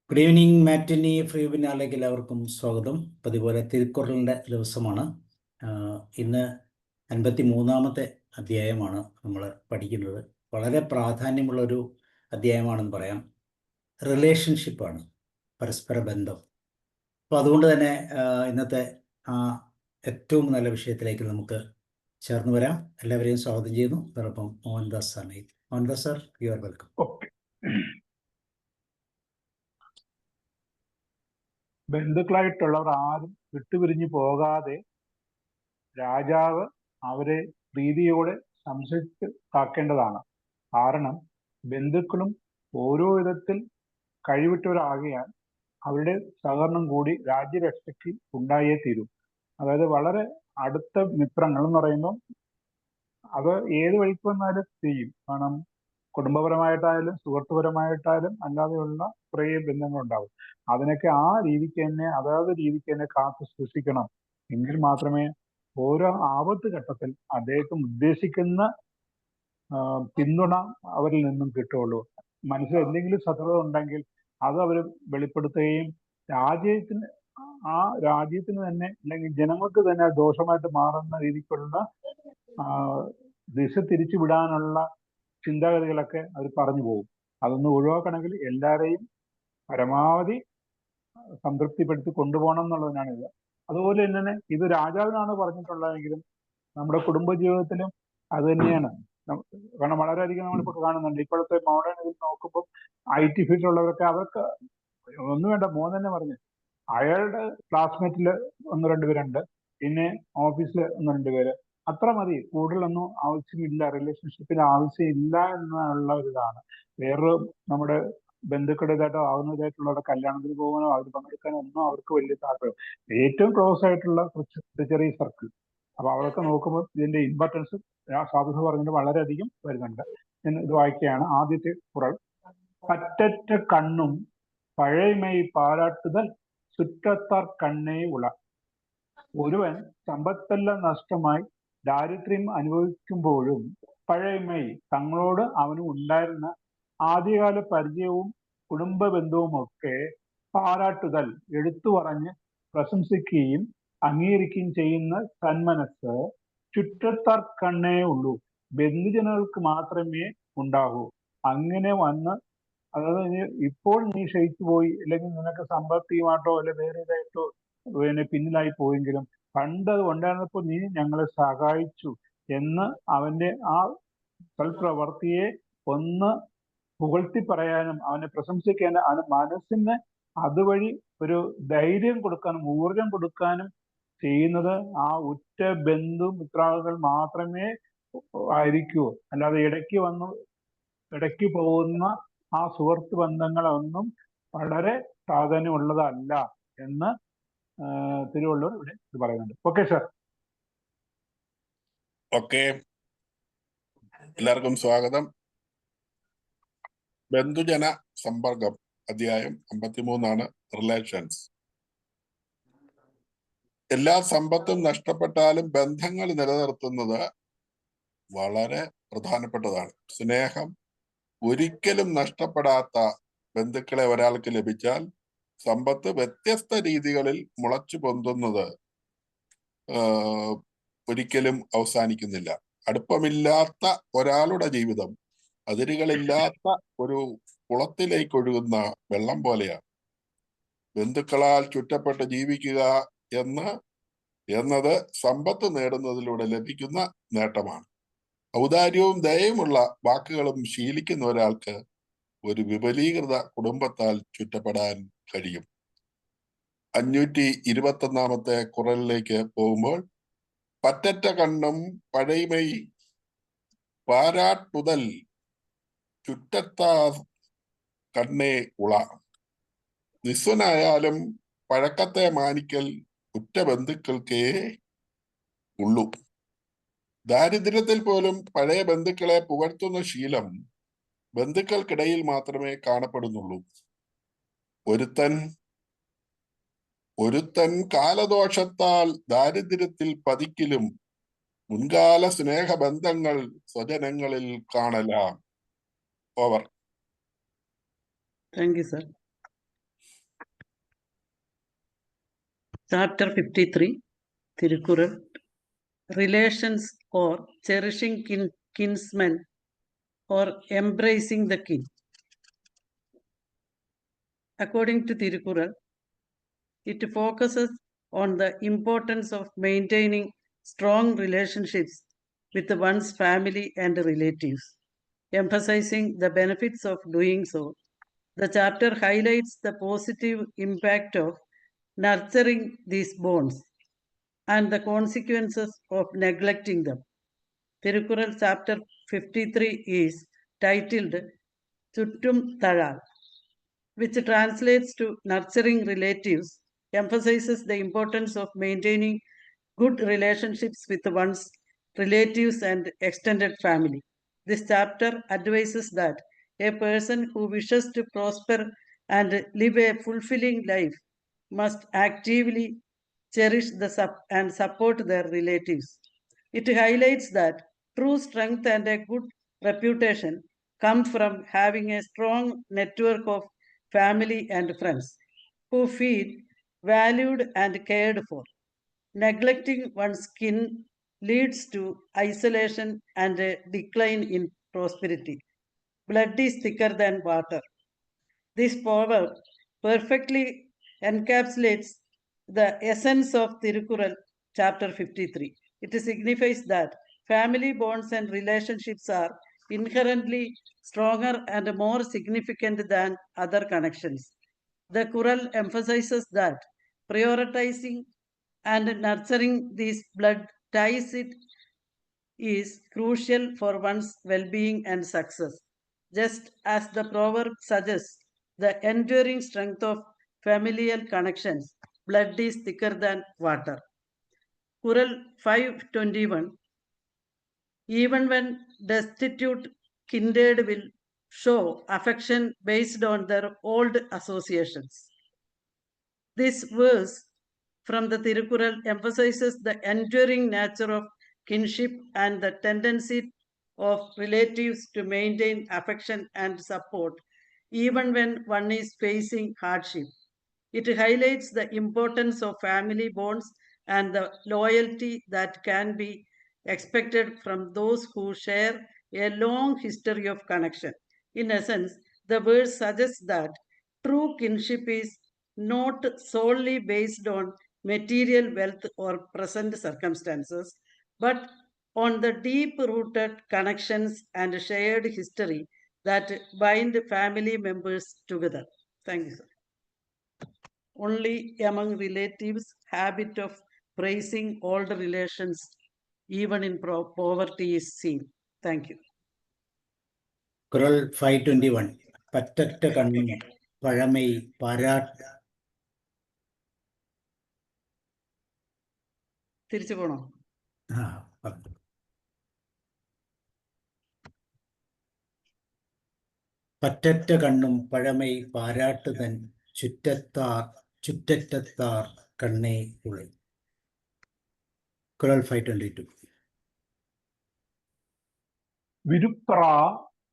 Good evening മാറ്റിനി free വെബിനാറിലേക്ക് എല്ലാവർക്കും സ്വാഗതം. അതുപോലെ തിരുക്കുറളിൻ്റെ ദിവസമാണ്. ഇന്ന് 53-ാമത്തെ അധ്യായമാണ് നമ്മൾ പഠിക്കുന്നത്. വളരെ പ്രാധാന്യമുള്ളൊരു അധ്യായമാണെന്ന് പറയാം. റിലേഷൻഷിപ്പാണ്, പരസ്പര ബന്ധം. അപ്പോൾ അതുകൊണ്ട് തന്നെ ഇന്നത്തെ ഏറ്റവും നല്ല വിഷയത്തിലേക്ക് നമുക്ക് ചേർന്ന് വരാം. എല്ലാവരെയും സ്വാഗതം ചെയ്യുന്നു. അതോടൊപ്പം മോഹൻദാസ് സാറിനെ. Mohandas sir, you are welcome. Okay. ബന്ധുക്കളായിട്ടുള്ളവർ ആരും വിട്ടുപിരിഞ്ഞു പോകാതെ രാജാവ് അവരെ പ്രീതിയോടെ സംരക്ഷിച്ച് കാക്കേണ്ടതാണ്. കാരണം ബന്ധുക്കളും ഓരോ വിധത്തിൽ കഴിവിട്ടവരാകിയാൽ അവരുടെ സഹകരണം കൂടി രാജ്യരക്ഷയ്ക്ക് ഉണ്ടായേ തീരും. അതായത് വളരെ അടുത്ത മിത്രങ്ങൾ എന്ന് പറയുമ്പോൾ അത് ഏത് വഴിക്ക് വന്നാലും ചെയ്യും. കാരണം കുടുംബപരമായിട്ടായാലും സുഹൃത്തുപരമായിട്ടായാലും അല്ലാതെയുള്ള കുറേ ബന്ധങ്ങളുണ്ടാവും. അതിനൊക്കെ ആ രീതിക്ക് തന്നെ അതാത് രീതിക്ക് തന്നെ കാത്തു സൂക്ഷിക്കണം. എങ്കിൽ മാത്രമേ ഓരോ ആപത്ത് ഘട്ടത്തിൽ അദ്ദേഹത്തിന് ഉദ്ദേശിക്കുന്ന പിന്തുണ അവരിൽ നിന്നും കിട്ടുകയുള്ളൂ. മനസ്സിൽ എന്തെങ്കിലും ശത്രുത ഉണ്ടെങ്കിൽ അത് അവർ വെളിപ്പെടുത്തുകയും രാജ്യത്തിന് തന്നെ അല്ലെങ്കിൽ ജനങ്ങൾക്ക് തന്നെ ദോഷമായിട്ട് മാറുന്ന രീതിക്കുള്ള ദിശ തിരിച്ചു വിടാനുള്ള ചിന്താഗതികളൊക്കെ അവർ പറഞ്ഞു പോകും. അതൊന്ന് ഒഴിവാക്കണമെങ്കിൽ എല്ലാവരെയും പരമാവധി സംതൃപ്തിപ്പെടുത്തി കൊണ്ടുപോകണം എന്നുള്ളതിനാണ് ഇത്. അതുപോലെ തന്നെ ഇത് രാജാവിനാണ് പറഞ്ഞിട്ടുള്ളതെങ്കിലും നമ്മുടെ കുടുംബജീവിതത്തിലും അത് തന്നെയാണ്. കാരണം വളരെയധികം നമ്മളിപ്പോൾ കാണുന്നുണ്ട്. ഇപ്പോഴത്തെ മോഡേൺ ഇതിൽ നോക്കുമ്പോൾ IT ഫീൽഡിലുള്ളവരൊക്കെ അവർക്ക് ഒന്നും വേണ്ട, മോൻ തന്നെ പറഞ്ഞു അയാളുടെ ക്ലാസ്മേറ്റിൽ 1-2 പേരുണ്ട്, പിന്നെ ഓഫീസിൽ 1-2 പേര്, അത്ര മതി, കൂടുതലൊന്നും ആവശ്യമില്ല, റിലേഷൻഷിപ്പിന് ആവശ്യമില്ല എന്നുള്ള ഒരിതാണ്. വേറൊരു നമ്മുടെ ബന്ധുക്കളുടേതായിട്ടോ ആവുന്നതായിട്ടുള്ള കല്യാണത്തിന് പോകാനോ അവർ പങ്കെടുക്കാനോ ഒന്നും അവർക്ക് വലിയ താല്പര്യം. ഏറ്റവും ക്ലോസ് ആയിട്ടുള്ള കുറച്ച് ചെറിയ സർക്കിൾ. അപ്പൊ അതൊക്കെ നോക്കുമ്പോൾ ഇതിന്റെ ഇമ്പോർട്ടൻസ് സാധുത പറഞ്ഞിട്ട് വളരെയധികം വരുന്നുണ്ട്. ഇത് വായിക്കുകയാണ്. ആദ്യത്തെ കുറൾ. പറ്ററ്റ കണ്ണും പഴയമൈ പാരാട്ടുതൽ ചുറ്റത്താർ കണ്ണേ ഉള. ഒരുവൻ സമ്പത്തെല്ലാം നഷ്ടമായി ദാരിദ്ര്യം അനുഭവിക്കുമ്പോഴും പഴയമൈ തങ്ങളോട് അവന് ഉണ്ടായിരുന്ന ആദ്യകാല പരിചയവും കുടുംബ ബന്ധവും ഒക്കെ പാരാട്ടുതൽ എടുത്തു പറഞ്ഞ് പ്രശംസിക്കുകയും അംഗീകരിക്കുകയും ചെയ്യുന്ന സന്മനസ് ചുറ്റത്താർ കണ്ണേ ഉള്ളൂ, ബന്ധുജനങ്ങൾക്ക് മാത്രമേ ഉണ്ടാകൂ. അങ്ങനെ വന്ന്, അതായത് ഇപ്പോൾ നീ ക്ഷയിച്ചു പോയി, അല്ലെങ്കിൽ നിനക്ക് സാമ്പത്തികമായിട്ടോ അല്ലെങ്കിൽ വേറെ ഇതായിട്ടോ പിന്നിലായി പോയെങ്കിലും പണ്ട് അത് ഉണ്ടായിരുന്നപ്പോൾ നീ ഞങ്ങളെ സഹായിച്ചു എന്ന് അവന്റെ ആ സൽപ്രവർത്തിയെ ഒന്ന് പുകഴ്ത്തി പറയാനും അവനെ പ്രശംസിക്കാനും അവന്റെ മനസ്സിന് അതുവഴി ഒരു ധൈര്യം കൊടുക്കാനും ഊർജം കൊടുക്കാനും ചെയ്യുന്നത് ആ ഉറ്റ ബന്ധു മിത്രാദികൾ മാത്രമേ ആയിരിക്കൂ. അല്ലാതെ ഇടയ്ക്ക് പോകുന്ന ആ സുഹൃത്ത് ബന്ധങ്ങളൊന്നും വളരെ പ്രാധാന്യമുള്ളതല്ല എന്ന് തിരുവള്ളൂർ ഇവിടെ പറയുന്നുണ്ട്. Okay sir. ഓക്കെ, എല്ലാവർക്കും സ്വാഗതം. ബന്ധുജന സമ്പർക്കം, അധ്യായം 53 റിലേഷൻസ്. എല്ലാ സമ്പത്തും നഷ്ടപ്പെട്ടാലും ബന്ധങ്ങൾ നിലനിർത്തുന്നത് വളരെ പ്രധാനപ്പെട്ടതാണ്. സ്നേഹം ഒരിക്കലും നഷ്ടപ്പെടാത്ത ബന്ധുക്കളെ ഒരാൾക്ക് ലഭിച്ചാൽ സമ്പത്ത് വ്യത്യസ്ത രീതികളിൽ മുളച്ചു പൊന്തുന്നത് ഒരിക്കലും അവസാനിക്കുന്നില്ല. അടുപ്പമില്ലാത്ത ഒരാളുടെ ജീവിതം അതിരുകളില്ലാത്ത ഒരു കുളത്തിലേക്ക് ഒഴുകുന്ന വെള്ളം പോലെയാണ്. ബന്ധുക്കളാൽ ചുറ്റപ്പെട്ട് ജീവിക്കുക എന്നത് സമ്പത്ത് നേടുന്നതിലൂടെ ലഭിക്കുന്ന നേട്ടമാണ്. ഔദാര്യവും ദയവുമുള്ള വാക്കുകളും ശീലിക്കുന്ന ഒരാൾക്ക് ഒരു വിപുലീകൃത കുടുംബത്താൽ ചുറ്റപ്പെടാൻ കഴിയും. 521-ാമത്തെ കുറലിലേക്ക് പോകുമ്പോൾ, പറ്ററ്റ കണ്ണും പഴയമൈ പാരാട്ടുതൽ ചുറ്റത്താ കണ്ണേ ഉള. നിസ്വനായാലും പഴക്കത്തെ മാനിക്കൽ ഉറ്റ ബന്ധുക്കൾക്കേ ഉള്ളൂ. ദാരിദ്ര്യത്തിൽ പോലും പഴയ ബന്ധുക്കളെ പുകഴ്ത്തുന്ന ശീലം ബന്ധുക്കൾക്കിടയിൽ മാത്രമേ കാണപ്പെടുന്നുള്ളൂ. ഒരുത്തൻ കാലദോഷത്താൽ ദാരിദ്ര്യത്തിൽ പതിക്കിലും മുൻകാല സ്നേഹബന്ധങ്ങൾ സ്വജനങ്ങളിൽ കാണലാം. Over. Thank you sir. Chapter 53, Thirukural, Relations or Cherishing Kinsmen or Embracing the Kin. According to Thirukural, it focuses on the importance of maintaining strong relationships with one's family and relatives, emphasizing the benefits of doing so. The chapter highlights the positive impact of nurturing these bonds and the consequences of neglecting them. Thirukural chapter 53 is titled Chuttum Thalal, which translates to nurturing relatives, emphasizes the importance of maintaining good relationships with one's relatives and extended family. This chapter advises that a person who wishes to prosper and live a fulfilling life must actively cherish and support their relatives. It highlights that true strength and a good reputation come from having a strong network of family and friends who feel valued and cared for. Neglecting one's kin leads to isolation and a decline in prosperity. Blood is thicker than water. This proverb perfectly encapsulates the essence of Thirukural chapter 53. It signifies that family bonds and relationships are inherently stronger and more significant than other connections. The Kural emphasizes that prioritizing and nurturing these blood ties is crucial for one's well-being and success. Just as the proverb suggests, the enduring strength of familial connections, blood is thicker than water. Kural 521, even when destitute, kindred will show affection based on their old associations. This verse from the Thirukural emphasizes the enduring nature of kinship and the tendency of relatives to maintain affection and support even when one is facing hardship. It highlights the importance of family bonds and the loyalty that can be expected from those who share a long history of connection. In essence, the verse suggests that true kinship is not solely based on material wealth or present circumstances, but on the deep rooted connections and shared history that bind family members together. Thank you, sir. Only among relatives, habit of praising older relations, even in poverty, is seen. Thank you. കുറൽ 521 പറ്ററ്റ കണ്ണും പഴമൈ പാരാട്ട്. തിരിച്ചു പോണോ? പറ്ററ്റ കണ്ണും പഴമൈ പാരാട്ട് തൻ ചുറ്റത്താർ കണ്ണേ ഉളി. കുറൽ 522. വിരുപ്ര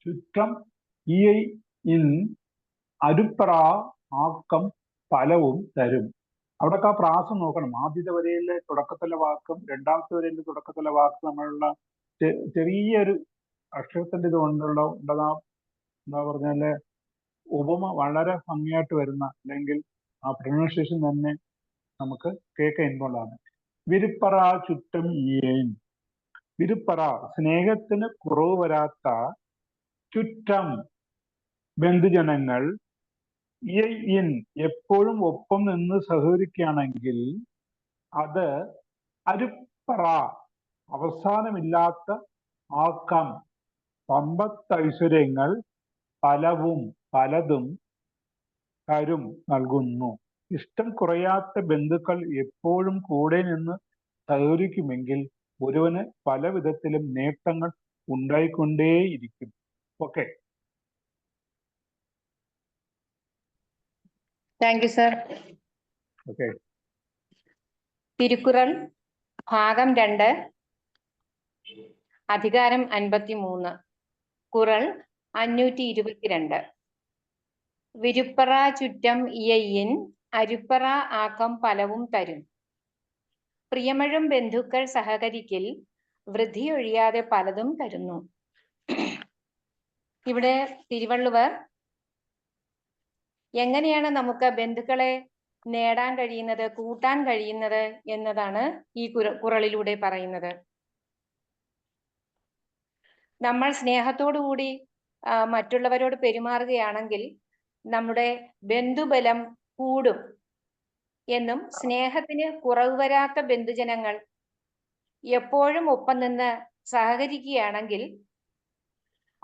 ചുറ്റം in അരുപ്ര ആക്കം ഫലവും തരും. അവിടൊക്കെ ആ പ്രാസം നോക്കണം. ആദ്യത്തെ വരയിലെ തുടക്കത്തിലെ വാക്കും രണ്ടാമത്തെ വരയിലെ തുടക്കത്തിലെ വാക്കും നമ്മളുള്ള ചെറിയൊരു അക്ഷരത്തിന്റെ ഇത് ഉണ്ടതാ എന്താ പറഞ്ഞാല് ഉപമ വളരെ ഭംഗിയായിട്ട് വരുന്ന, അല്ലെങ്കിൽ ആ പ്രൊനൗൺസിയേഷൻ തന്നെ നമുക്ക് കേൾക്കാൻ ഇൻവോൾവാണ്. വിരുപ്പറ ചുറ്റം ഈയൻ. വിരുപ്പറ സ്നേഹത്തിന് കുറവ് വരാത്ത ചുറ്റം ബന്ധുജനങ്ങൾ ഇൻ എപ്പോഴും ഒപ്പം നിന്ന് സഹകരിക്കുകയാണെങ്കിൽ അത് അരുപ്പറ അവസാനമില്ലാത്ത ആക്കം സമ്പത്തൈശ്വര്യങ്ങൾ പലതും തരും നൽകുന്നു. ഇഷ്ടം കുറയാത്ത ബന്ധുക്കൾ എപ്പോഴും കൂടെ നിന്ന് സഹകരിക്കുമെങ്കിൽ ഒരുവന് പല വിധത്തിലും നേട്ടങ്ങൾ ഉണ്ടായിക്കൊണ്ടേയിരിക്കും. Okay, thank you sir. Okay. Thirukkural ഭാഗം 2, അധികാരം 53, കുറൾ 522. വിരുപ്പറ ചുറ്റം ഇയയിൻ അരുപ്പറ ആക്കം പലവും തരും. പ്രിയമഴും ബന്ധുക്കൾ സഹകരിക്കിൽ വൃദ്ധിയൊഴിയാതെ പലതും തരുന്നു. ഇവിടെ തിരുവള്ളുവർ എങ്ങനെയാണ് നമുക്ക് ബന്ധുക്കളെ നേടാൻ കഴിയുന്നത്, കൂട്ടാൻ കഴിയുന്നത് എന്നതാണ് ഈ കുറളിലൂടെ പറയുന്നത്. നമ്മൾ സ്നേഹത്തോടുകൂടി മറ്റുള്ളവരോട് പെരുമാറുകയാണെങ്കിൽ നമ്മുടെ ബന്ധുബലം കൂടും എന്നും സ്നേഹത്തിന് കുറവ് വരാത്ത ബന്ധുജനങ്ങൾ എപ്പോഴും ഒപ്പം നിന്ന് സഹകരിക്കുകയാണെങ്കിൽ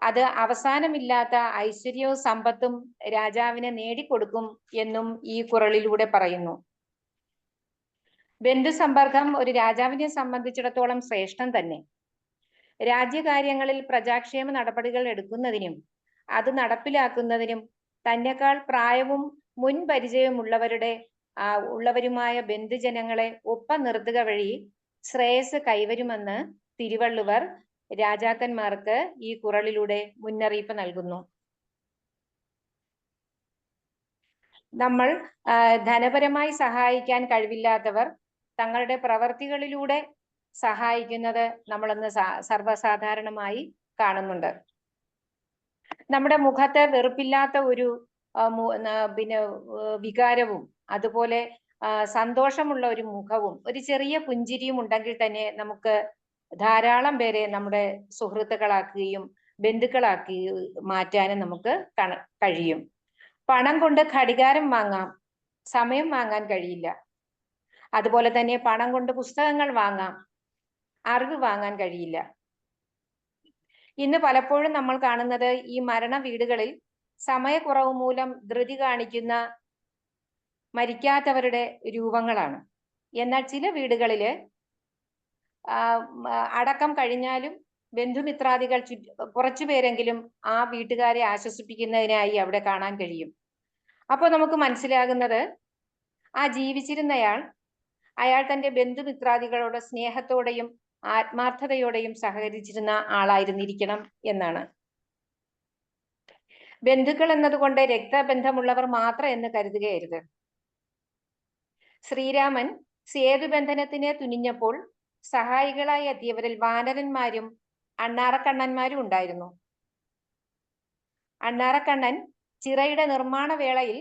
അത് അവസാനമില്ലാത്ത ഐശ്വര്യവും സമ്പത്തും രാജാവിന് നേടിക്കൊടുക്കും എന്നും ഈ കുറളിലൂടെ പറയുന്നു. ബന്ധുസമ്പർക്കം ഒരു രാജാവിനെ സംബന്ധിച്ചിടത്തോളം ശ്രേഷ്ഠം തന്നെ. രാജ്യകാര്യങ്ങളിൽ പ്രജാക്ഷേമ നടപടികൾ എടുക്കുന്നതിനും അത് നടപ്പിലാക്കുന്നതിനും തന്നെക്കാൾ പ്രായവും മുൻ ഉള്ളവരുമായ ബന്ധുജനങ്ങളെ ഒപ്പം നിർത്തുക വഴി ശ്രേയസ് കൈവരുമെന്ന് തിരുവള്ളുവർ രാജാക്കന്മാർക്ക് ഈ കുറളിലൂടെ മുന്നറിയിപ്പ് നൽകുന്നു. നമ്മൾ ധനപരമായി സഹായിക്കാൻ കഴിവില്ലാത്തവർ തങ്ങളുടെ പ്രവർത്തികളിലൂടെ സഹായിക്കുന്നത് നമ്മളിന്ന് സർവ്വസാധാരണമായി കാണുന്നുണ്ട്. നമ്മുടെ മുഖത്ത് വെറുപ്പില്ലാത്ത ഒരു വികാരവും അതുപോലെ സന്തോഷമുള്ള ഒരു മുഖവും ഒരു ചെറിയ പുഞ്ചിരിയും ഉണ്ടെങ്കിൽ തന്നെ നമുക്ക് ധാരാളം പേരെ നമ്മുടെ സുഹൃത്തുക്കളാക്കുകയും ബന്ധുക്കളാക്കി മാറ്റാനും നമുക്ക് കഴിയും. പണം കൊണ്ട് ഘടികാരം വാങ്ങാം, സമയം വാങ്ങാൻ കഴിയില്ല. അതുപോലെ തന്നെ പണം കൊണ്ട് പുസ്തകങ്ങൾ വാങ്ങാം, അറിവ് വാങ്ങാൻ കഴിയില്ല. ഇന്ന് പലപ്പോഴും നമ്മൾ കാണുന്നത് ഈ മരണ വീടുകളിൽ സമയക്കുറവ് മൂലം ധൃതി കാണിക്കുന്ന മരിക്കാത്തവരുടെ രൂപങ്ങളാണ്. എന്നാൽ ചില വീടുകളില് അടക്കം കഴിഞ്ഞാലും ബന്ധുമിത്രാദികൾ കുറച്ചു പേരെങ്കിലും ആ വീട്ടുകാരെ ആശ്വസിപ്പിക്കുന്നതിനായി അവിടെ കാണാൻ കഴിയും. അപ്പോൾ നമുക്ക് മനസ്സിലാകുന്നത് ആ ജീവിച്ചിരുന്നയാൾ അയാൾ തന്റെ ബന്ധുമിത്രാദികളോട് സ്നേഹത്തോടെയും ആത്മാർത്ഥതയോടെയും സഹകരിച്ചിരുന്ന ആളായിരുന്നിരിക്കണം എന്നാണ്. ബന്ധുക്കൾ എന്നതുകൊണ്ട് രക്തബന്ധമുള്ളവർ മാത്രം എന്ന് കരുതുകയരുത്. ശ്രീരാമൻ സേതുബന്ധനത്തിന് തുനിഞ്ഞപ്പോൾ സഹായികളായി എത്തിയവരിൽ വാനരന്മാരും അണ്ണാറക്കണ്ണന്മാരും ഉണ്ടായിരുന്നു. അണ്ണാറക്കണ്ണൻ ചിറയുടെ നിർമ്മാണ വേളയിൽ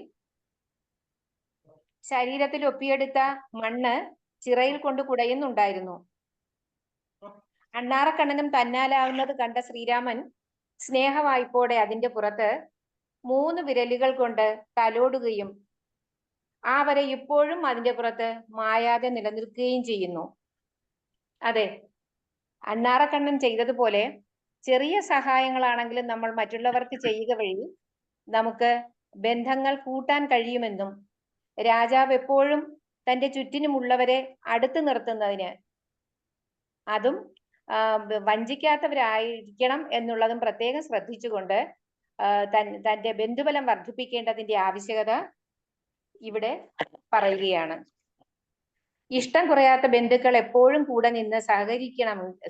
ശരീരത്തിൽ ഒപ്പിയെടുത്ത മണ്ണ് ചിറയിൽ കൊണ്ട് കുടയുന്നുണ്ടായിരുന്നു. അണ്ണാറക്കണ്ണനും തന്നാലാവുന്നത് കണ്ട ശ്രീരാമൻ സ്നേഹവായ്പോടെ അതിന്റെ പുറത്ത് 3 വിരലുകൾ കൊണ്ട് തലോടുകയും ആ വരെ ഇപ്പോഴും അതിന്റെ പുറത്ത് മായാതെ നിലനിൽക്കുകയും ചെയ്യുന്നു. അതെ, അണ്ണാറക്കണ്ണൻ ചെയ്തതുപോലെ ചെറിയ സഹായങ്ങളാണെങ്കിലും നമ്മൾ മറ്റുള്ളവർക്ക് ചെയ്യുക വഴി നമുക്ക് ബന്ധങ്ങൾ കൂട്ടാൻ കഴിയുമെന്നും രാജാവ് എപ്പോഴും തന്റെ ചുറ്റിനുമുള്ളവരെ അടുത്ത് നിർത്തുന്നതിന് അതും വഞ്ചിക്കാത്തവരായിരിക്കണം എന്നുള്ളതും പ്രത്യേകം ശ്രദ്ധിച്ചുകൊണ്ട് തന്റെ ബന്ധുബലം വർദ്ധിപ്പിക്കേണ്ടതിന്റെ ആവശ്യകത ഇവിടെ പറയുകയാണ്. ഇഷ്ടം കുറയാത്ത ബന്ധുക്കൾ എപ്പോഴും കൂടെ നിന്ന്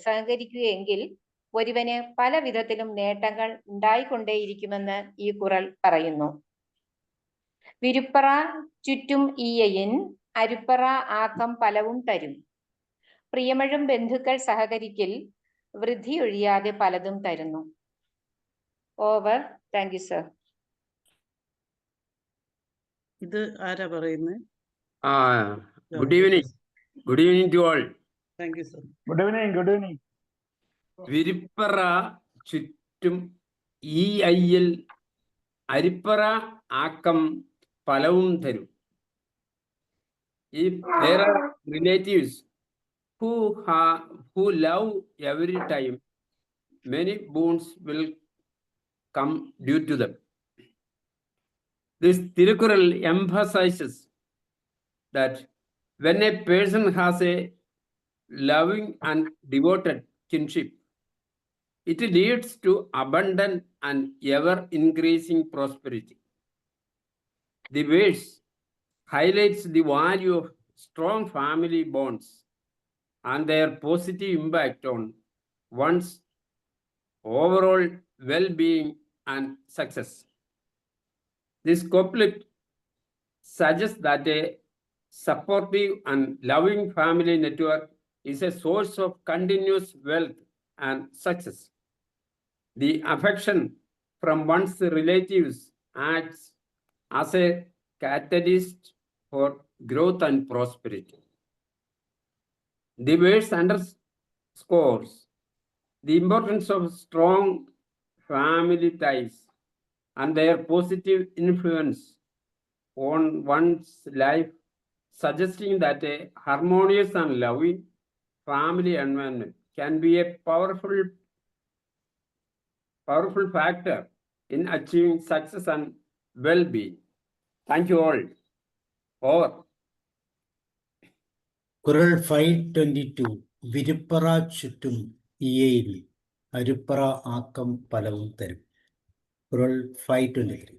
സഹകരിക്കുകയെങ്കിൽ ഒരുവന് പല വിധത്തിലും നേട്ടങ്ങൾ ഉണ്ടായിക്കൊണ്ടേയിരിക്കുമെന്ന് ഈ കുറൾ പറയുന്നു. വിരുപ്പറ ചുറ്റും ഈയയിൻ അരുപ്പറ ആക്കം പലവും തരും. പ്രിയമഴും ബന്ധുക്കൾ സഹകരിക്കിൽ വൃദ്ധി ഒഴിയാതെ പലതും തരുന്നു. ഓവർ. Thank you sir. ഇത് ആരാ പറയുന്നത്? Good evening. Good evening to all. Thank you sir. Good evening. Good evening. വിരിപ്പറ ചുറ്റും ഈ അയ്യൽ അരിപ്പറ ആക്കം ഫലവും തരും. If there are relatives who love every time, many boons will come due to them. This Tirukural emphasizes that when a person has a loving and devoted kinship, it leads to abundant and ever-increasing prosperity. The verse highlights the value of strong family bonds and their positive impact on one's overall well-being and success. This couplet suggests that a supportive and loving family network is a source of continuous wealth and success. The affection from one's relatives acts as a catalyst for growth and prosperity. The verse underscores the importance of strong family ties and their positive influence on one's life, suggesting that a harmonious and loving family environment can be a powerful factor in achieving success and well-being. Thank you all. Over. കുറൾ 522 വിരുപ്പറ ചുറ്റും ഇയയിൽ അരുപ്പറ ആക്കം പലവും തരും. കുറൾ 523.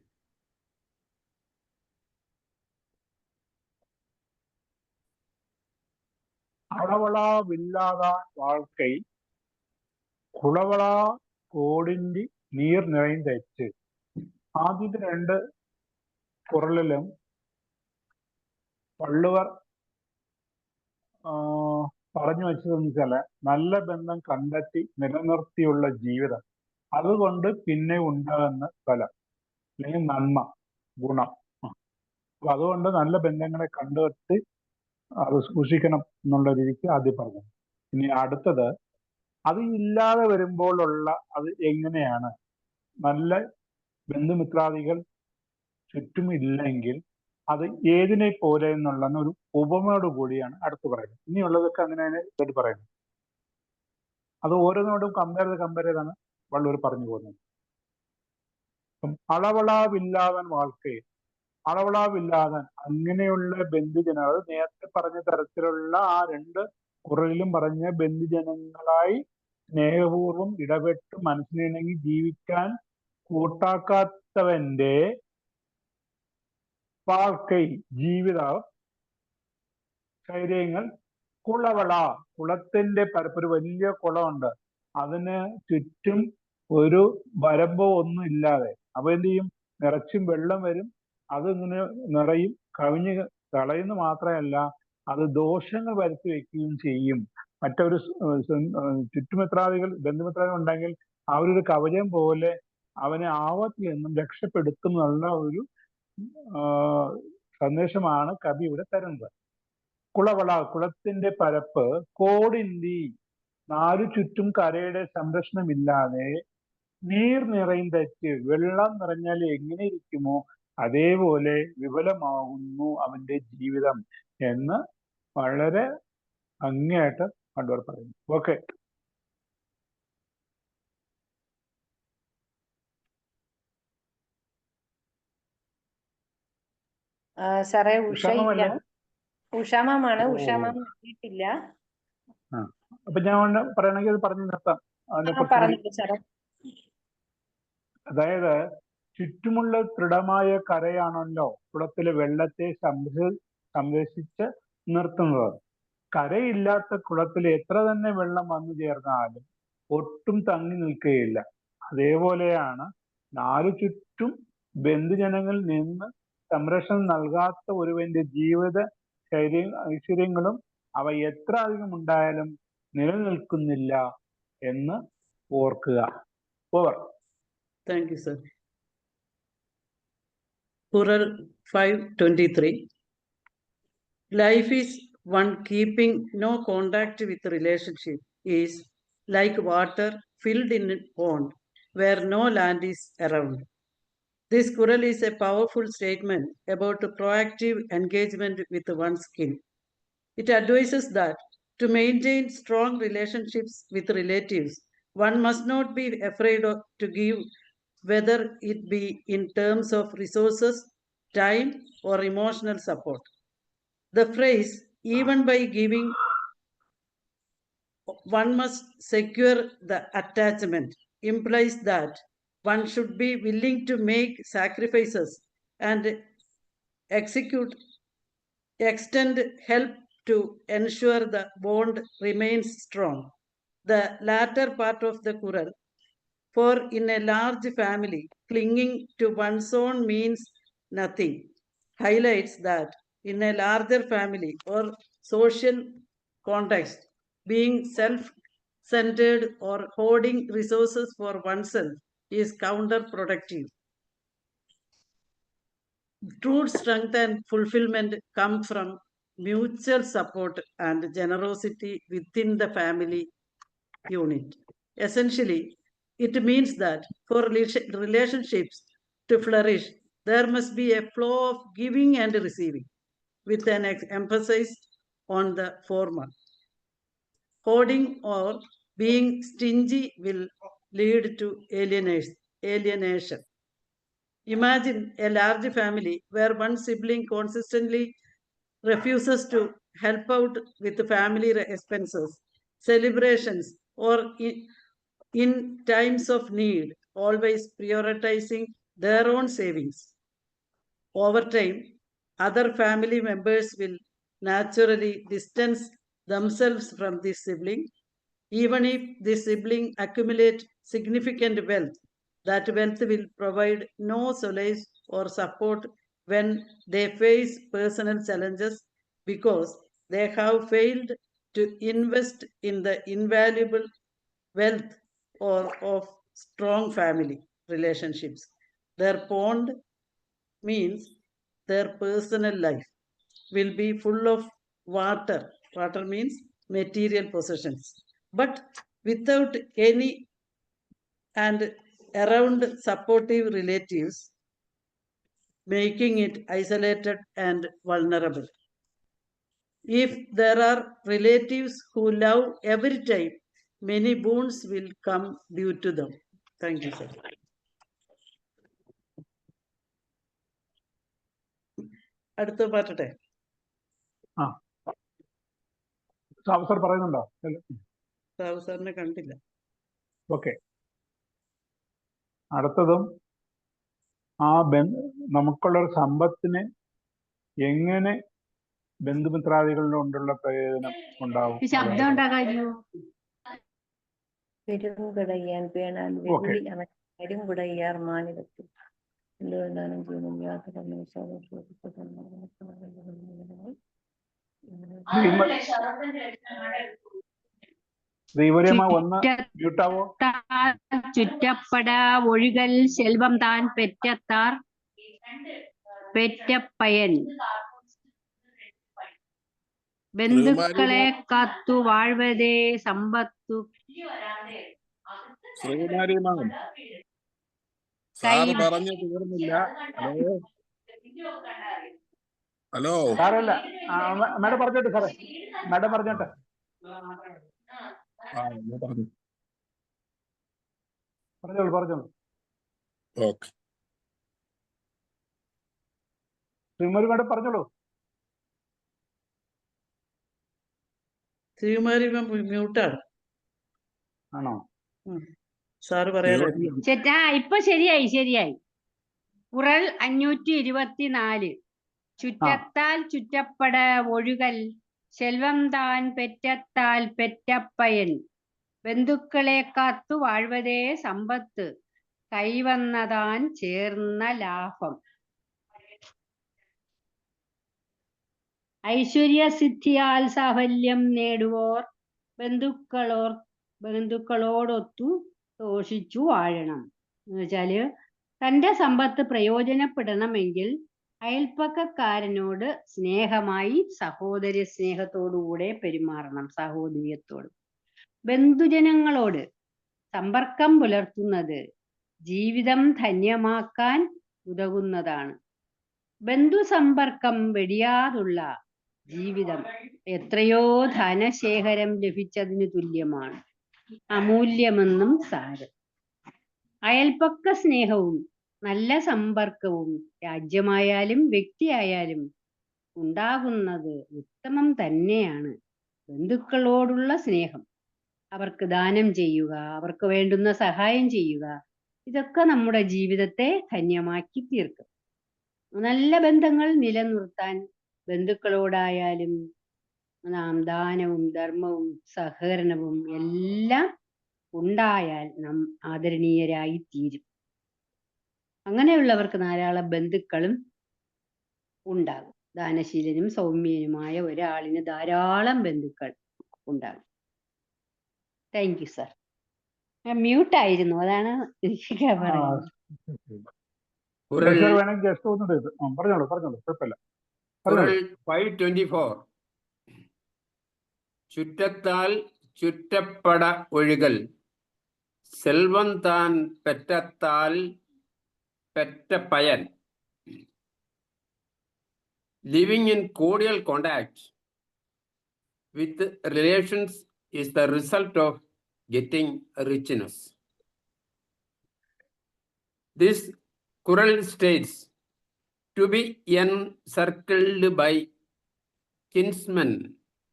அளவளாவில்லாதான் வாழ்க்கை കുളവള കോടിൻ്റെ നീർ നിറൈന്തച്ച്. ആദ്യത്തെ രണ്ട് കുറളിലും വള്ളുവർ പറഞ്ഞു വെച്ചതെന്ന് വെച്ചാല് നല്ല ബന്ധം കണ്ടെത്തി നിലനിർത്തിയുള്ള ജീവിതം, അതുകൊണ്ട് പിന്നെ ഉണ്ടാകുന്ന ഫലം അല്ലെങ്കിൽ നന്മ, ഗുണം. അപ്പൊ അതുകൊണ്ട് നല്ല ബന്ധങ്ങളെ കണ്ടെത്തി അത് സൂക്ഷിക്കണം എന്നുള്ള രീതിക്ക് ആദ്യം പറഞ്ഞു. ഇനി അടുത്തത്, അത് ഇല്ലാതെ വരുമ്പോഴുള്ള അത് എങ്ങനെയാണ്, നല്ല ബന്ധുമിത്രാദികൾ ചുറ്റും ഇല്ലെങ്കിൽ അത് ഏതിനെ പോലെ എന്നുള്ള ഒരു ഉപമയോട് കൂടിയാണ് അടുത്ത് പറയുന്നത്. ഇനിയുള്ളതൊക്കെ അങ്ങനെയാണ് ഇതായിട്ട് പറയുന്നത്. അത് ഓരോന്നോടും കമ്പയർ ചെയ്താണ് വള്ളൂർ പറഞ്ഞു പോകുന്നത്. അപ്പം അളവളാവില്ലാതൻ വാഴ്ക്കയിൽ, അളവളാവില്ലാതൻ അങ്ങനെയുള്ള ബന്ധുജനങ്ങൾ, നേരത്തെ പറഞ്ഞ തരത്തിലുള്ള ആ രണ്ട് കുറയിലും പറഞ്ഞ ബന്ധുജനങ്ങളായി സ്നേഹപൂർവ്വം ഇടപെട്ട് മനസ്സിനിണങ്ങി ജീവിക്കാൻ കൂട്ടാക്കാത്തവന്റെ വാഴ്ക്കൈ ജീവിത ശൈര്യങ്ങൾ കുളവള, കുളത്തിന്റെ പരപ്പ്, ഒരു വലിയ കുളമുണ്ട്, അതിന് ചുറ്റും ഒരു വരമ്പോ ഒന്നും ഇല്ലാതെ അപ്പൊ എന്ത് ചെയ്യും, നിറച്ചും വെള്ളം വരും, അതിങ്ങനെ നിറയും, കവിഞ്ഞ് കളയുന്ന മാത്രമല്ല അത് ദോഷങ്ങൾ വരുത്തി വെക്കുകയും ചെയ്യും. മറ്റൊരു ചുറ്റുമിത്രാദികൾ ബന്ധുമിത്രാദികൾ ഉണ്ടെങ്കിൽ അവരൊരു കവചം പോലെ അവനെ ആപത്തിൽ നിന്നും രക്ഷപ്പെടുത്തുന്നുള്ള ഒരു സന്ദേശമാണ് കവി ഇവിടെ തരുന്നത്. കുളവള, കുളത്തിന്റെ പരപ്പ്, കോടിന്തി, നാലു ചുറ്റും കരയുടെ സംരക്ഷണമില്ലാതെ, നീർ നിറയുന്തച്ച്, വെള്ളം നിറഞ്ഞാൽ എങ്ങനെ ഇരിക്കുമോ അതേപോലെ വിഫലമാകുന്നു അവന്റെ ജീവിതം എന്ന് വളരെ ഭംഗിയായിട്ട് കണ്ടവർ പറയുന്നു. ഓക്കെ. സാറേ ഉഷ ഉഷാമല്ലേ? ഉഷാമാണ്. ഉഷാമാം എത്തിയിട്ടില്ല. അപ്പൊ ഞാൻ പറയണമെങ്കിൽ അത് പറഞ്ഞു നിർത്താം. പറഞ്ഞു സാറേ. അതായത് ചുറ്റുമുള്ള ദൃഢമായ കരയാണല്ലോ കുളത്തിലെ വെള്ളത്തെ സംരക്ഷിച്ച് നിർത്തുന്നത്. കരയില്ലാത്ത കുളത്തിൽ എത്ര തന്നെ വെള്ളം വന്നു ചേർന്നാലും ഒട്ടും തങ്ങി നിൽക്കുകയില്ല. അതേപോലെയാണ് നാലു ചുറ്റും ബന്ധുജനങ്ങളിൽ നിന്ന് സംരക്ഷണം നൽകാത്ത ഒരുവന്റെ ജീവിത ഐശ്വര്യങ്ങളും അവ എത്ര അധികം ഉണ്ടായാലും നിലനിൽക്കുന്നില്ല എന്ന് ഓർക്കുക. Over. Thank you, sir. Qural 523. Life is one keeping no contact with relationship is like water filled in a pond where no land is around. This Qural is a powerful statement about a proactive engagement with one's kin. It advises that to maintain strong relationships with relatives, one must not be afraid to give, whether it be in terms of resources, time, or emotional support. The phrase, even by giving, one must secure the attachment, implies that one should be willing to make sacrifices and extend help to ensure the bond remains strong. The latter part of the Quran, for in a large family, clinging to one's own means nothing, highlights that in a larger family or social context, being self-centered or hoarding resources for oneself is counterproductive. True strength and fulfillment come from mutual support and generosity within the family unit. Essentially, it means that for relationships to flourish, there must be a flow of giving and receiving, with an emphasis on the former. Hoarding or being stingy will lead to alienation. Imagine a large family where one sibling consistently refuses to help out with the family expenses, celebrations, or in times of need, always prioritizing their own savings. Over time, other family members will naturally distance themselves from this sibling, even if the sibling accumulates significant wealth. That wealth will provide no solace or support when they face personal challenges, because they have failed to invest in the invaluable wealth or of strong family relationships. Their bond means their personal life will be full of water. Water means material possessions, but without any and around supportive relatives, making it isolated and vulnerable. If there are relatives who love every time, many boons will come due to them. Thank you, sir. അടുത്ത പാട്ടെ. Sir പറയുന്നുണ്ടോ? സാബു സാറിനെ കണ്ടില്ല. Okay. അടുത്തതും നമുക്കുള്ളൊരു സമ്പത്തിനെ എങ്ങനെ ബന്ധുമിത്രാദികളിൽ കൊണ്ടുള്ള പ്രയോജനം ഉണ്ടാവും. ശബ്ദം ഉണ്ടാകാമോ? പെരുങ്കുടയാൻ പേണാൽ വെള്ളി അവൻ പെരുങ്കുടയാർ മാനിടത്തിൽ എന്തുകൊണ്ടാണ് ജീവൻ യാത്ര ചുറ്റപ്പട ഒഴുകൽ സെൽവം താൻ പെറ്റത്താർ പെറ്റപ്പയൻ ബന്ധുക്കളെ കാത്തു വാഴ്വതേ സമ്പത്തു ശ്രീകുമാരിമാൻ സാറ് പറഞ്ഞു തീർന്നില്ല. ഹലോ സാറല്ല, മാഡം പറഞ്ഞോട്ടെ സാറേ, മാഡം പറഞ്ഞോട്ടെ. പറഞ്ഞോളൂ. ഓക്കെ. ശ്രീകുമാരി മാഡം പറഞ്ഞോളൂ. ശ്രീകുമാരി മ്യൂട്ടാണ്. ആണോ? സാറ് പറയാലോ. ഇപ്പൊ ശരിയായി. കുറൽ 524. ചുറ്റത്താൽ ചുറ്റപ്പട ഒഴുകൽ സെൽവം താൻ പെറ്റത്താൽ പെറ്റപ്പയൻ ബന്ധുക്കളെ കാത്തു വാഴ്വതേ സമ്പത്ത് കൈവന്നതാൻ ചേർന്ന ലാഭം. ഐശ്വര്യസിദ്ധിയാൽ സാഫല്യം നേടുവോർ ബന്ധുക്കളോടൊത്തു ദോഷിച്ചു വാഴണം. എന്ന് വെച്ചാല് തന്റെ സമ്പത്ത് പ്രയോജനപ്പെടണമെങ്കിൽ അയൽപ്പക്കക്കാരനോട് സ്നേഹമായി സഹോദര സ്നേഹത്തോടുകൂടെ പെരുമാറണം, സഹോദര്യത്തോട്. ബന്ധുജനങ്ങളോട് സമ്പർക്കം പുലർത്തുന്നത് ജീവിതം ധന്യമാക്കാൻ ഉതകുന്നതാണ്. ബന്ധുസമ്പർക്കം വെടിയാതുള്ള ജീവിതം എത്രയോ ധനശേഖരം ലഭിച്ചതിന് തുല്യമാണ്, അമൂല്യമെന്നും സാരം. അയൽപ്പക്ക സ്നേഹവും നല്ല സമ്പർക്കവും രാജ്യമായാലും വ്യക്തിയായാലും ഉണ്ടാകുന്നത് ഉത്തമം തന്നെയാണ്. ബന്ധുക്കളോടുള്ള സ്നേഹം, അവർക്ക് ദാനം ചെയ്യുക, അവർക്ക് വേണ്ടുന്ന സഹായം ചെയ്യുക, ഇതൊക്കെ നമ്മുടെ ജീവിതത്തെ ധന്യമാക്കി തീർക്കും. നല്ല ബന്ധങ്ങൾ നിലനിർത്താൻ ബന്ധുക്കളോടായാലും നാം ദാനവും ധർമ്മവും സഹകരണവും എല്ലാം ഉണ്ടായാൽ നാം ആദരണീയരായി തീരും. അങ്ങനെയുള്ളവർക്ക് ധാരാളം ബന്ധുക്കളും ഉണ്ടാകും. ദാനശീലനും സൗമ്യനുമായ ഒരാളിന് ധാരാളം ബന്ധുക്കൾ ഉണ്ടാകും. Thank you sir. ഞാൻ മ്യൂട്ടായിരുന്നു, അതാണ് എനിക്ക് പറയുന്നത്. കുരൽ വേണമെങ്കിൽ ജസ്റ്റ് ഒന്ന് പറഞ്ഞോളൂ കുഴപ്പമില്ല. കുരൽ 524. ചുറ്റത്താൽ ചുറ്റപ്പട ഒഴുകൽ സെൽവം താൻ പെറ്റത്താൽ പെറ്റ പയൻ. Living in cordial contact with relations is the result of getting richness. This Kural states, to be encircled by kinsmen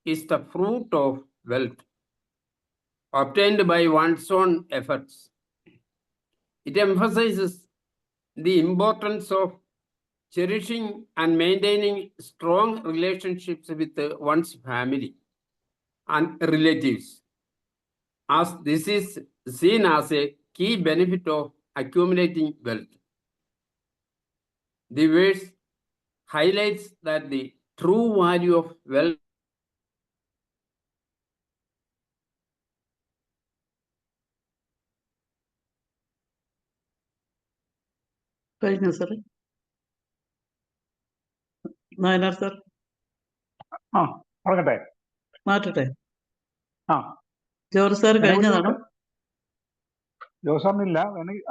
is the fruit of wealth obtained by one's own efforts. It emphasizes the importance of cherishing and maintaining strong relationships with one's family and relatives, as this is seen as a key benefit of accumulating wealth. The verse highlights that the true value of wealth കഴിഞ്ഞു sir. Nayanar sir പറഞ്ഞട്ടെ. മാറ്റട്ടെ. ആ George sir കഴിഞ്ഞതാണോ? George സാറിനില്ല, വേണമെങ്കിൽ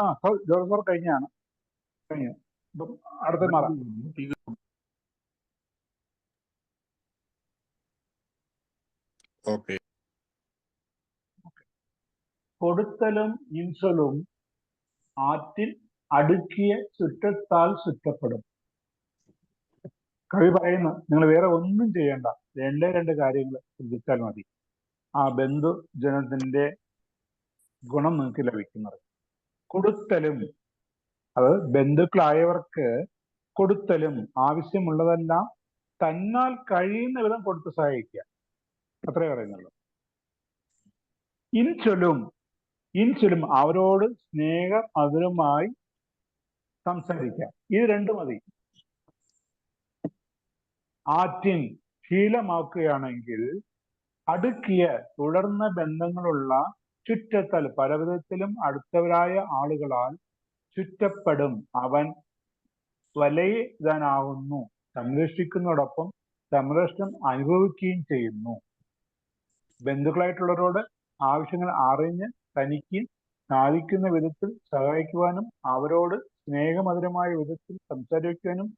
George sir കഴിഞ്ഞു. ഇപ്പം അടുത്ത മാറാം. Okay. കൊടുത്തലും ഇൻസലും ആറ്റിൽ അടുക്കിയ ചുറ്റത്താൽ ചുറ്റപ്പെടും. കവി പറയുന്നു, നിങ്ങൾ വേറെ ഒന്നും ചെയ്യണ്ട, രണ്ട് കാര്യങ്ങൾ ശ്രദ്ധിച്ചാൽ മതി, ആ ബന്ധുജനത്തിന്റെ ഗുണം നിങ്ങൾക്ക് ലഭിക്കുന്നത്. കൊടുത്തലും, അത് ബന്ധുക്കളായവർക്ക് കൊടുത്തലും, ആവശ്യമുള്ളതെല്ലാം തന്നാൽ കഴിയുന്ന വിധം കൊടുത്ത് സഹായിക്കുക, അത്രേ പറയുന്നുള്ളൂ. ഇൻചൊല്ലും അവരോട് സ്നേഹമധുരമായി സംസാരിക്കുക. ഇത് രണ്ടും മതി. ആറ്റിൻ ശീലമാക്കുകയാണെങ്കിൽ അടുക്കിയ തുടർന്ന ബന്ധങ്ങളുള്ള ചുറ്റത്താൽ പലവിധത്തിലും അടുത്തവരായ ആളുകളാൽ ചുറ്റപ്പെടും. അവൻ വലയിതാനാകുന്നു, സംരക്ഷിക്കുന്നതോടൊപ്പം സംരക്ഷണം അനുഭവിക്കുകയും ചെയ്യുന്നു. ബന്ധുക്കളായിട്ടുള്ളവരോട് ആവശ്യങ്ങൾ അറിഞ്ഞ് തനിക്ക് സാധിക്കുന്ന വിധത്തിൽ സഹായിക്കുവാനും അവരോട് സ്നേഹമധുരമായ വിധത്തിൽ സംസാരിക്കുവാനും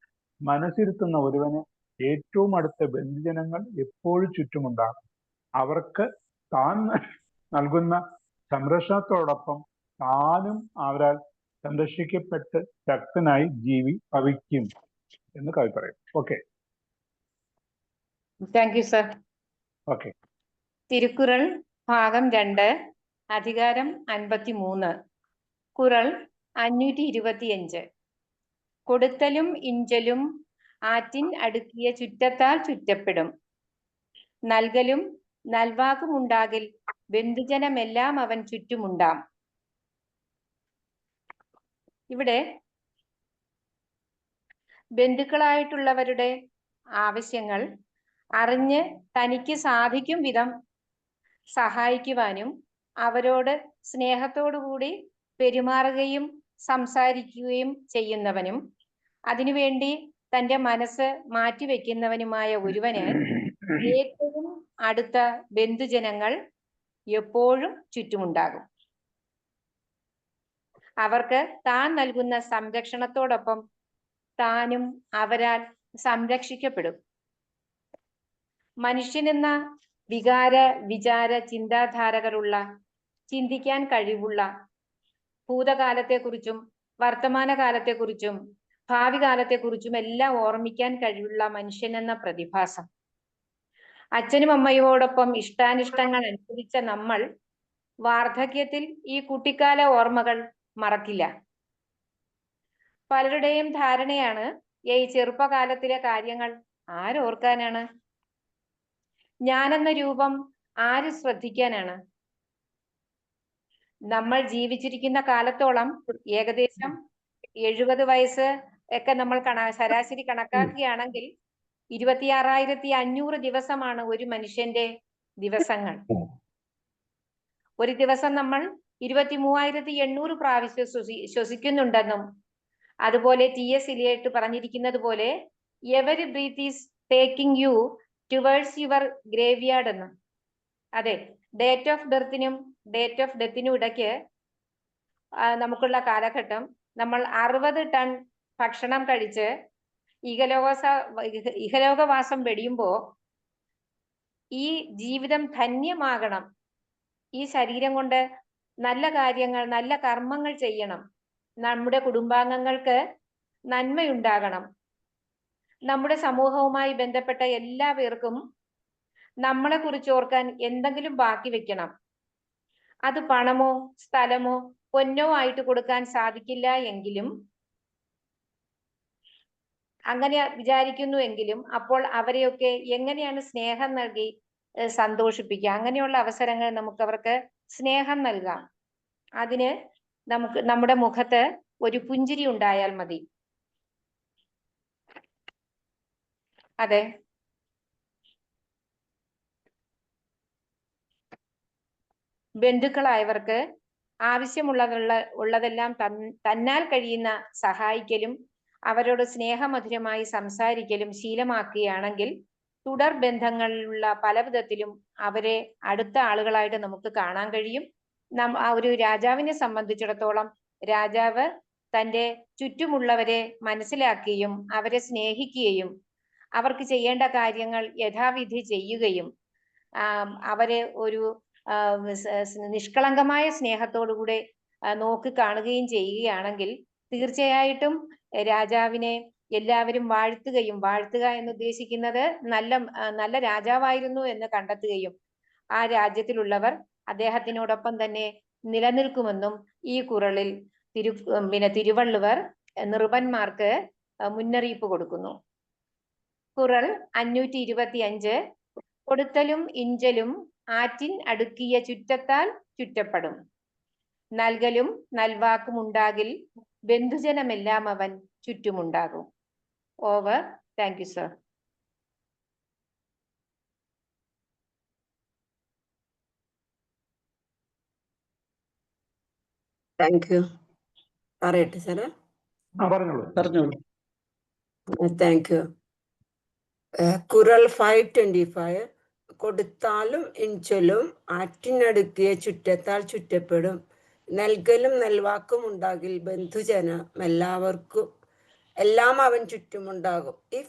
മനസ്സിരുത്തുന്ന ഒരുവന് ഏറ്റവും അടുത്ത ബന്ധുജനങ്ങൾ എപ്പോഴും ചുറ്റുമുണ്ടാകും. അവർക്ക് താൻ നൽകുന്ന സംരക്ഷണത്തോടൊപ്പം താനും അവരാൽ സംരക്ഷിക്കപ്പെട്ട് ശക്തനായി ഭവിക്കും എന്ന് കവി പറയും. Okay, thank you sir. Okay. Thirukkural ഭാഗം 2, അധികാരം 53, കുറൾ 525. കൊടുത്തലും ഇഞ്ചലും ആറ്റിൻ അടുക്കിയ ചുറ്റത്താൽ ചുറ്റപ്പെടും. നൽകലും നൽവാക്കുമുണ്ടാകിൽ ബന്ധുജനമെല്ലാം അവൻ ചുറ്റുമുണ്ടാം. ഇവിടെ ബന്ധുക്കളായിട്ടുള്ളവരുടെ ആവശ്യങ്ങൾ അറിഞ്ഞ് തനിക്ക് സാധിക്കും വിധം സഹായിക്കുവാനും അവരോട് സ്നേഹത്തോടുകൂടി പെരുമാറുകയും സംസാരിക്കുകയും ചെയ്യുന്നവനും അതിനുവേണ്ടി തൻ്റെ മനസ്സ് മാറ്റിവെക്കുന്നവനുമായ ഒരുവന് ഏറ്റവും അടുത്ത ബന്ധുജനങ്ങൾ എപ്പോഴും ചുറ്റുമുണ്ടാകും. അവർക്ക് താൻ നൽകുന്ന സംരക്ഷണത്തോടൊപ്പം താനും അവരാൽ സംരക്ഷിക്കപ്പെടും. മനുഷ്യനെന്ന വികാര വിചാര ചിന്താധാരകളുള്ള, ചിന്തിക്കാൻ കഴിവുള്ള, ഭൂതകാലത്തെക്കുറിച്ചും വർത്തമാനകാലത്തെക്കുറിച്ചും ഭാവി കാലത്തെക്കുറിച്ചും എല്ലാം ഓർമ്മിക്കാൻ കഴിവുള്ള മനുഷ്യനെന്ന പ്രതിഭാസം. അച്ഛനും അമ്മയോടൊപ്പം ഇഷ്ടാനിഷ്ടങ്ങൾ അനുസരിച്ച നമ്മൾ വാർദ്ധക്യത്തിൽ ഈ കുട്ടിക്കാല ഓർമ്മകൾ മറക്കില്ല. പലരുടെയും ധാരണയാണ്, ഈ ചെറുപ്പകാലത്തിലെ കാര്യങ്ങൾ ആരോർക്കാനാണ്, ഞാനെന്ന രൂപം ആര് ശ്രദ്ധിക്കാനാണ്. നമ്മൾ ജീവിച്ചിരിക്കുന്ന കാലത്തോളം ഏകദേശം 70 വയസ്സ് ഒക്കെ നമ്മൾ ശരാശരി കണക്കാക്കുകയാണെങ്കിൽ 26,500 ദിവസമാണ് ഒരു മനുഷ്യന്റെ ദിവസങ്ങൾ. ഒരു ദിവസം നമ്മൾ 23,800 പ്രാവശ്യം ശ്വസിക്കുന്നുണ്ടെന്നും അതുപോലെ TS ഇലിയട്ട് പറഞ്ഞിരിക്കുന്നത് പോലെ every breath is taking you towards your graveyard എന്നും. അതെ, ഡേറ്റ് ഓഫ് ബർത്തിനും ഡേറ്റ് ഓഫ് ഡെത്തിനും ഇടയ്ക്ക് നമുക്കുള്ള കാലഘട്ടം നമ്മൾ 60 ടൺ ഭക്ഷണം കഴിച്ച് ഇഹലോകവാസം വെടിയുമ്പോ ഈ ജീവിതം ധന്യമാകണം, ഈ ശരീരം കൊണ്ട് നല്ല കാര്യങ്ങൾ, നല്ല കർമ്മങ്ങൾ ചെയ്യണം, നമ്മുടെ കുടുംബാംഗങ്ങൾക്ക് നന്മയുണ്ടാകണം, നമ്മുടെ സമൂഹവുമായി ബന്ധപ്പെട്ട എല്ലാവർക്കും നമ്മളെ കുറിച്ച് ഓർക്കാൻ എന്തെങ്കിലും ബാക്കി വെക്കണം. അത് പണമോ സ്ഥലമോ പൊന്നോ ആയിട്ട് കൊടുക്കാൻ സാധിക്കില്ല എങ്കിലും, അങ്ങനെ വിചാരിക്കുന്നു എങ്കിലും, അപ്പോൾ അവരെയൊക്കെ എങ്ങനെയാണ് സ്നേഹം നൽകി സന്തോഷിപ്പിക്കുക? അങ്ങനെയുള്ള അവസരങ്ങൾ നമുക്ക് അവർക്ക് സ്നേഹം നൽകാം. അതിന് നമുക്ക് നമ്മുടെ മുഖത്ത് ഒരു പുഞ്ചിരി ഉണ്ടായാൽ മതി. അതെ, ബന്ധുക്കളായവർക്ക് ഉള്ളതെല്ലാം തന്നാൽ കഴിയുന്ന സഹായിക്കലും അവരോട് സ്നേഹമധുരമായി സംസാരിക്കലും ശീലമാക്കുകയാണെങ്കിൽ തുടർ ബന്ധങ്ങളിലുള്ള പല വിധത്തിലും അവരെ അടുത്ത ആളുകളായിട്ട് നമുക്ക് കാണാൻ കഴിയും. ഒരു രാജാവിനെ സംബന്ധിച്ചിടത്തോളം രാജാവ് തൻ്റെ ചുറ്റുമുള്ളവരെ മനസ്സിലാക്കുകയും അവരെ സ്നേഹിക്കുകയും അവർക്ക് ചെയ്യേണ്ട കാര്യങ്ങൾ യഥാവിധി ചെയ്യുകയും അവരെ ഒരു നിഷ്കളങ്കമായ സ്നേഹത്തോടുകൂടെ നോക്കി കാണുകയും ചെയ്യുകയാണെങ്കിൽ തീർച്ചയായിട്ടും രാജാവിനെ എല്ലാവരും വാഴ്ത്തുകയും, വാഴ്ത്തുക എന്ന് ഉദ്ദേശിക്കുന്നത് നല്ല രാജാവായിരുന്നു എന്ന് കണ്ടെത്തുകയും ആ രാജ്യത്തിലുള്ളവർ അദ്ദേഹത്തിനോടൊപ്പം തന്നെ നിലനിൽക്കുമെന്നും ഈ കുറളിൽ തിരുവള്ളുവർ നൃപന്മാർക്ക് മുന്നറിയിപ്പ് കൊടുക്കുന്നു. കുറൾ 525. കൊടുത്തലും ഇഞ്ചലും ആറ്റിൻ അടുക്കിയ ചുറ്റത്താൽ ചുറ്റപ്പെടും. നൽകലും നൽവാക്കും ഉണ്ടാകിൽ ബന്ധുജനമെല്ലാം അവൻ ചുറ്റുമുണ്ടാകും. Over. Thank you sir. Thank you. പറയട്ടെ സാറേ? പറഞ്ഞോളൂ. Thank you. കുറൾ 525. കൊടുത്താലും ഇഞ്ചലും ആറ്റിനടുക്കിയ ചുറ്റത്താൽ ചുറ്റപ്പെടും. നൽകലും നൽവാക്കും ഉണ്ടാകിൽ ബന്ധുജനം എല്ലാം അവൻ ചുറ്റുമുണ്ടാകും. If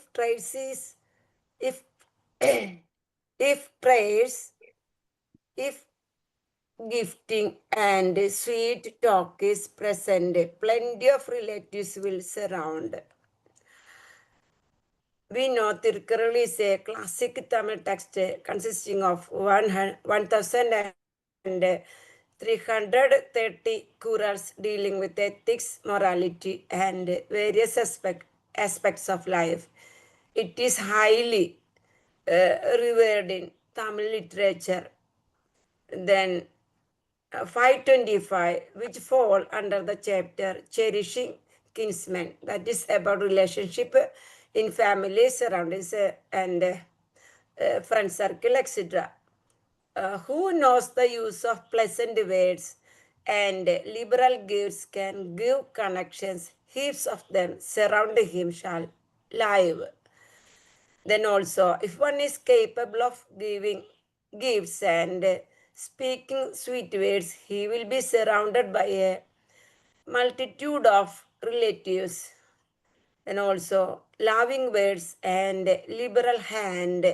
gifting and sweet talk is present, plenty of relatives will surround. We know Tirukkural is a classic Tamil text consisting of 1,330 kurals dealing with ethics, morality, and various aspects of life. It is highly revered in Tamil literature. Then 525, which fall under the chapter Cherishing Kinsmen, that is about relationship in family, surroundings, and friend circle, etc. Who knows the use of pleasant words and liberal gifts can give connections, heaps of them surround him shall live. Then also, if one is capable of giving gifts and speaking sweet words, he will be surrounded by a multitude of relatives. And also, loving words and liberal hand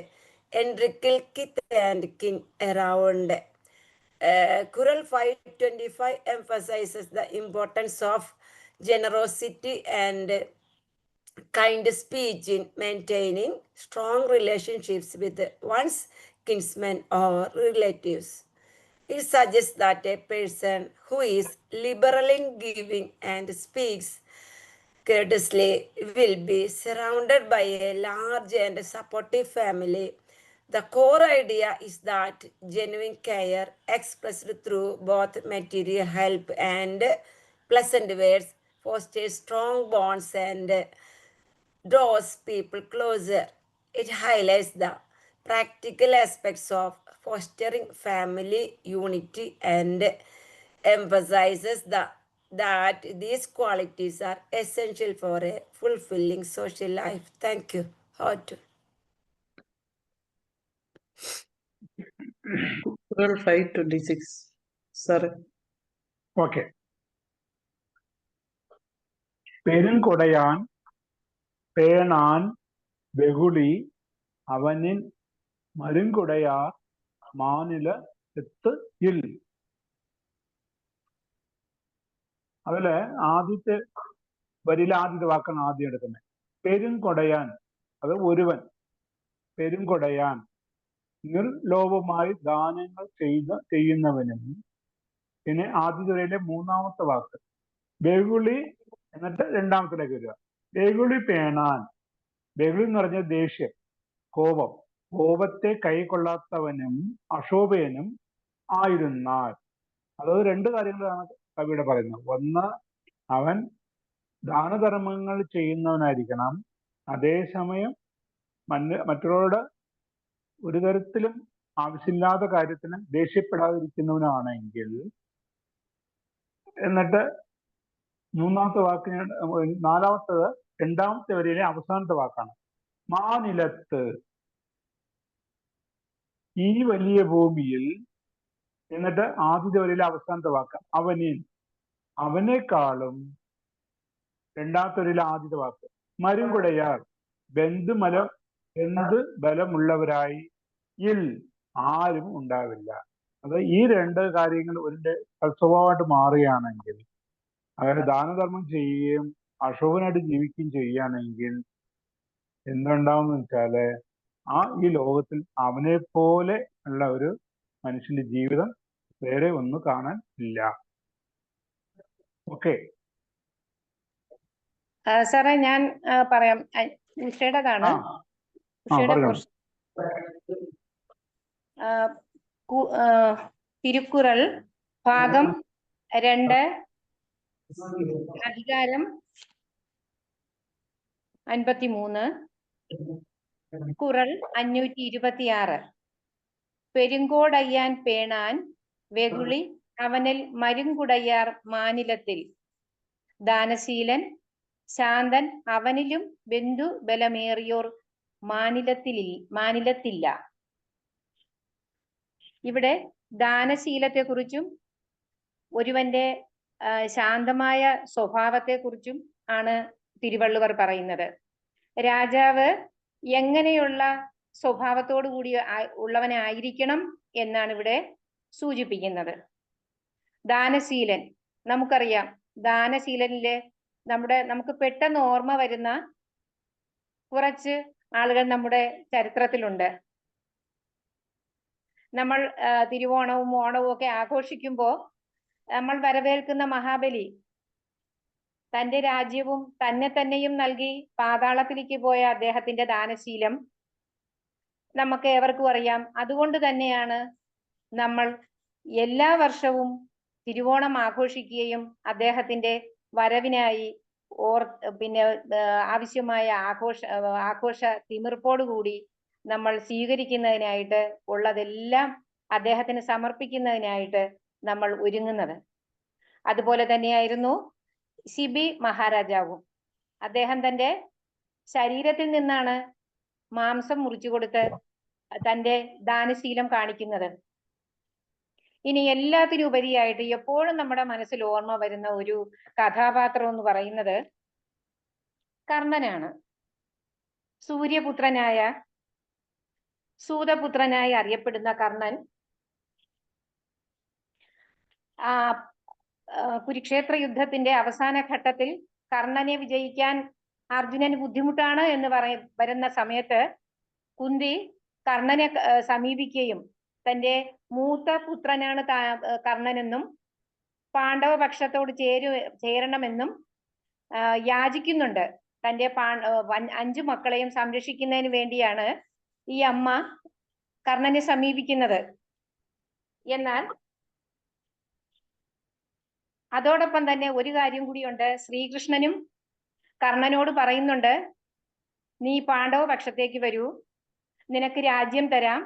enrikil kith and kin around. Kural 525 emphasizes the importance of generosity and kind speech in maintaining strong relationships with one's kinsmen or relatives. It suggests that a person who is liberal in giving and speaks courteously will be surrounded by a large and supportive family. The core idea is that genuine care expressed through both material help and pleasant words fosters strong bonds and draws people closer. It highlights the practical aspects of fostering family unity and emphasizes that these qualities are essential for a fulfilling social life. Thank you. Hot. Rule 526. Sir. Okay. പെരുംകൊടയാൻ പേണാൻ വെകുളി അവനിൻ മരുംകൊടയാർ മാനില എത്ത് ഇൽ. അതില് ആദ്യത്തെ വരിയിലെ ആദ്യത്തെ വാക്കാണ് ആദ്യം എടുക്കുന്നത്. പെരുംകൊടയാൻ, അത് ഒരുവൻ. പെരുംകൊടയാൻ നിർലോഭമായി ദാനങ്ങൾ ചെയ്യുന്നവനും. പിന്നെ ആദ്യത്തെ വരിയിലെ മൂന്നാമത്തെ വാക്ക് വെകുളി, എന്നിട്ട് രണ്ടാമത്തിലേക്ക് വരിക. വെകുളി പേണാൻ. വെകുളി എന്ന് പറഞ്ഞ ദേഷ്യം, കോപം. കോപത്തെ കൈക്കൊള്ളാത്തവനും അശോഭയനും ആയിരുന്നാൽ. അതായത് രണ്ട് കാര്യങ്ങളാണ് കവിയുടെ പറയുന്നത്. ഒന്ന്, അവൻ ദാനധർമ്മങ്ങൾ ചെയ്യുന്നവനായിരിക്കണം. അതേസമയം മറ്റുള്ളവരോട് ഒരു തരത്തിലും ആവശ്യമില്ലാത്ത കാര്യത്തിന് ദേഷ്യപ്പെടാതിരിക്കുന്നവനാണെങ്കിൽ. എന്നിട്ട് മൂന്നാമത്തെ വാക്കിന് നാലാമത്തത് രണ്ടാമത്തെ വരിയിലെ അവസാനത്തെ വാക്കാണ് മാനിലത്ത്. ഈ വലിയ ഭൂമിയിൽ. എന്നിട്ട് ആദ്യത്തെ വരിയിലെ അവസാനത്തെ വാക്ക് അവനിൽ, അവനേക്കാളും. രണ്ടാമത്തെ വരിയിലെ ആദ്യത്തെ വാക്ക് മരുംകുടയാർ, എന്ത് ബലമുള്ളവരായി ഇൽ ആരും ഉണ്ടാവില്ല. അത് ഈ രണ്ട് കാര്യങ്ങൾ ഒരു സ്വഭാവമായിട്ട് മാറുകയാണെങ്കിൽ, അതായത് ദാനധർമ്മം ചെയ്യുകയും അശോഭനായിട്ട് ജീവിക്കുകയും ചെയ്യുകയാണെങ്കിൽ എന്തുണ്ടാവുമെന്ന് വെച്ചാല് ഈ ലോകത്തിൽ അവനെ പോലെ ഉള്ള ഒരു മനുഷ്യന്റെ ജീവിതം വേറെ ഒന്നും കാണാൻ ഇല്ല. ഓക്കെ. സാറേ ഞാൻ പറയാം. ഉഷയുടേതാണ്. തിരുക്കുറൾ ഭാഗം 2 അധികാരം 53 കുറൾ 526. പെരുങ്കോടയ്യാൻ പേണാൻ വെകുളി അവനിൽ മരുംകുടയാർ മാനിലത്തിൽ. ദാനശീലൻ ശാന്തൻ അവനിലും ബന്ധു ബലമേറിയോർ മാനിലത്തില്ല. ഇവിടെ ദാനശീലത്തെക്കുറിച്ചും ഒരുവന്റെ ശാന്തമായ സ്വഭാവത്തെക്കുറിച്ചും ആണ് തിരുവള്ളുവർ പറയുന്നത്. രാജാവ് എങ്ങനെയുള്ള സ്വഭാവത്തോടു കൂടി ഉള്ളവനായിരിക്കണം എന്നാണ് ഇവിടെ സൂചിപ്പിക്കുന്നത്. ദാനശീലൻ, നമുക്കറിയാം ദാനശീലനില് നമുക്ക് പെട്ടെന്ന് ഓർമ്മ വരുന്ന കുറച്ച് ആളുകൾ നമ്മുടെ ചരിത്രത്തിലുണ്ട്. നമ്മൾ തിരുവോണവും ഓണവും ഒക്കെ ആഘോഷിക്കുമ്പോൾ നമ്മൾ വരവേൽക്കുന്ന മഹാബലി തന്റെ രാജ്യവും തന്നെയും നൽകി പാതാളത്തിലേക്ക് പോയ അദ്ദേഹത്തിന്റെ ദാനശീലം നമുക്ക് ഏവർക്കും അറിയാം. അതുകൊണ്ട് തന്നെയാണ് നമ്മൾ എല്ലാ വർഷവും തിരുവോണം ആഘോഷിക്കുകയും അദ്ദേഹത്തിന്റെ വരവിനായി ആവശ്യമായ ആഘോഷ തിമിർപ്പോടുകൂടി നമ്മൾ സ്വീകരിക്കുന്നതിനായിട്ട് ഉള്ളതെല്ലാം അദ്ദേഹത്തിന് സമർപ്പിക്കുന്നതിനായിട്ട് നമ്മൾ ഒരുങ്ങുന്നത്. അതുപോലെ തന്നെയായിരുന്നു ശിബി മഹാരാജാവും. അദ്ദേഹം തന്റെ ശരീരത്തിൽ നിന്നാണ് മാംസം മുറിച്ചു കൊടുത്ത് തന്റെ ദാനശീലം കാണിക്കുന്നത്. ഇനി എല്ലാത്തിനും ഉപരിയായിട്ട് എപ്പോഴും നമ്മുടെ മനസ്സിൽ ഓർമ്മ വരുന്ന ഒരു കഥാപാത്രം എന്ന് പറയുന്നത് കർണനാണ്. സൂതപുത്രനായി അറിയപ്പെടുന്ന കർണൻ കുരുക്ഷേത്ര യുദ്ധത്തിന്റെ അവസാന ഘട്ടത്തിൽ കർണനെ വിജയിക്കാൻ അർജുനന് ബുദ്ധിമുട്ടാണ് എന്ന് വരുന്ന സമയത്ത് കുന്തി കർണനെ സമീപിക്കുകയും തന്റെ മൂത്ത പുത്രനാണ് കർണനെന്നും പാണ്ഡവ പക്ഷത്തോട് ചേരണമെന്നും യാചിക്കുന്നുണ്ട്. തന്റെ 5 മക്കളെയും സംരക്ഷിക്കുന്നതിന് വേണ്ടിയാണ് ഈ അമ്മ കർണനെ സമീപിക്കുന്നത്. എന്നാൽ അതോടൊപ്പം തന്നെ ഒരു കാര്യം കൂടിയുണ്ട്. ശ്രീകൃഷ്ണനും കർണനോട് പറയുന്നുണ്ട്, നീ പാണ്ഡവ പക്ഷത്തേക്ക് വരൂ, നിനക്ക് രാജ്യം തരാം,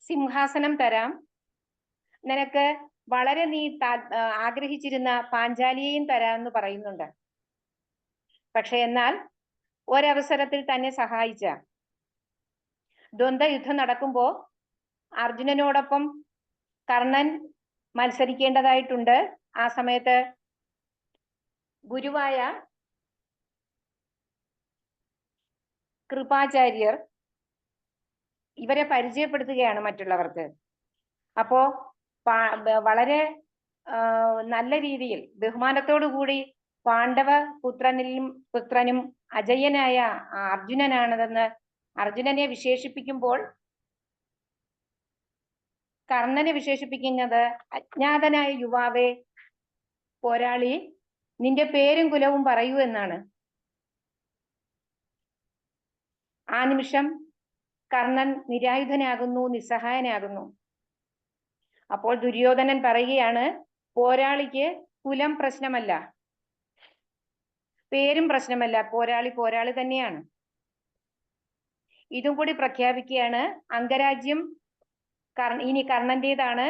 സിംഹാസനം തരാം, നിനക്ക് വളരെ നീ ആഗ്രഹിച്ചിരുന്ന പാഞ്ചാലിയെയും തരാമെന്ന് പറയുന്നുണ്ട്. പക്ഷെ എന്നാൽ ഒരവസരത്തിൽ തന്നെ സഹായിച്ച ദ്വന്ദ്വ യുദ്ധം നടക്കുമ്പോ അർജുനനോടൊപ്പം കർണൻ മത്സരിക്കേണ്ടതായിട്ടുണ്ട്. ആ സമയത്ത് ഗുരുവായ കൃപാചാര്യർ ഇവരെ പരിചയപ്പെടുത്തുകയാണ് മറ്റുള്ളവർക്ക്. അപ്പോ വളരെ നല്ല രീതിയിൽ ബഹുമാനത്തോടു കൂടി പാണ്ഡവ പുത്രനും അജയ്യനായ അർജുനനാണതെന്ന് അർജുനനെ വിശേഷിപ്പിക്കുമ്പോൾ കർണനെ വിശേഷിപ്പിക്കുന്നത് അജ്ഞാതനായ യുവാവേ, പോരാളി, നിന്റെ പേരും കുലവും പറയൂ എന്നാണ്. ആ നിമിഷം കർണൻ നിരായുധനാകുന്നു, നിസ്സഹായനാകുന്നു. അപ്പോൾ ദുര്യോധനൻ പറയുകയാണ്, പോരാളിക്ക് കുലം പ്രശ്നമല്ല, പേരും പ്രശ്നമല്ല, പോരാളി പോരാളി തന്നെയാണ്. ഇതും കൂടി പ്രഖ്യാപിക്കുകയാണ്. അംഗരാജ്യം ഇനി കർണന്റേതാണ്.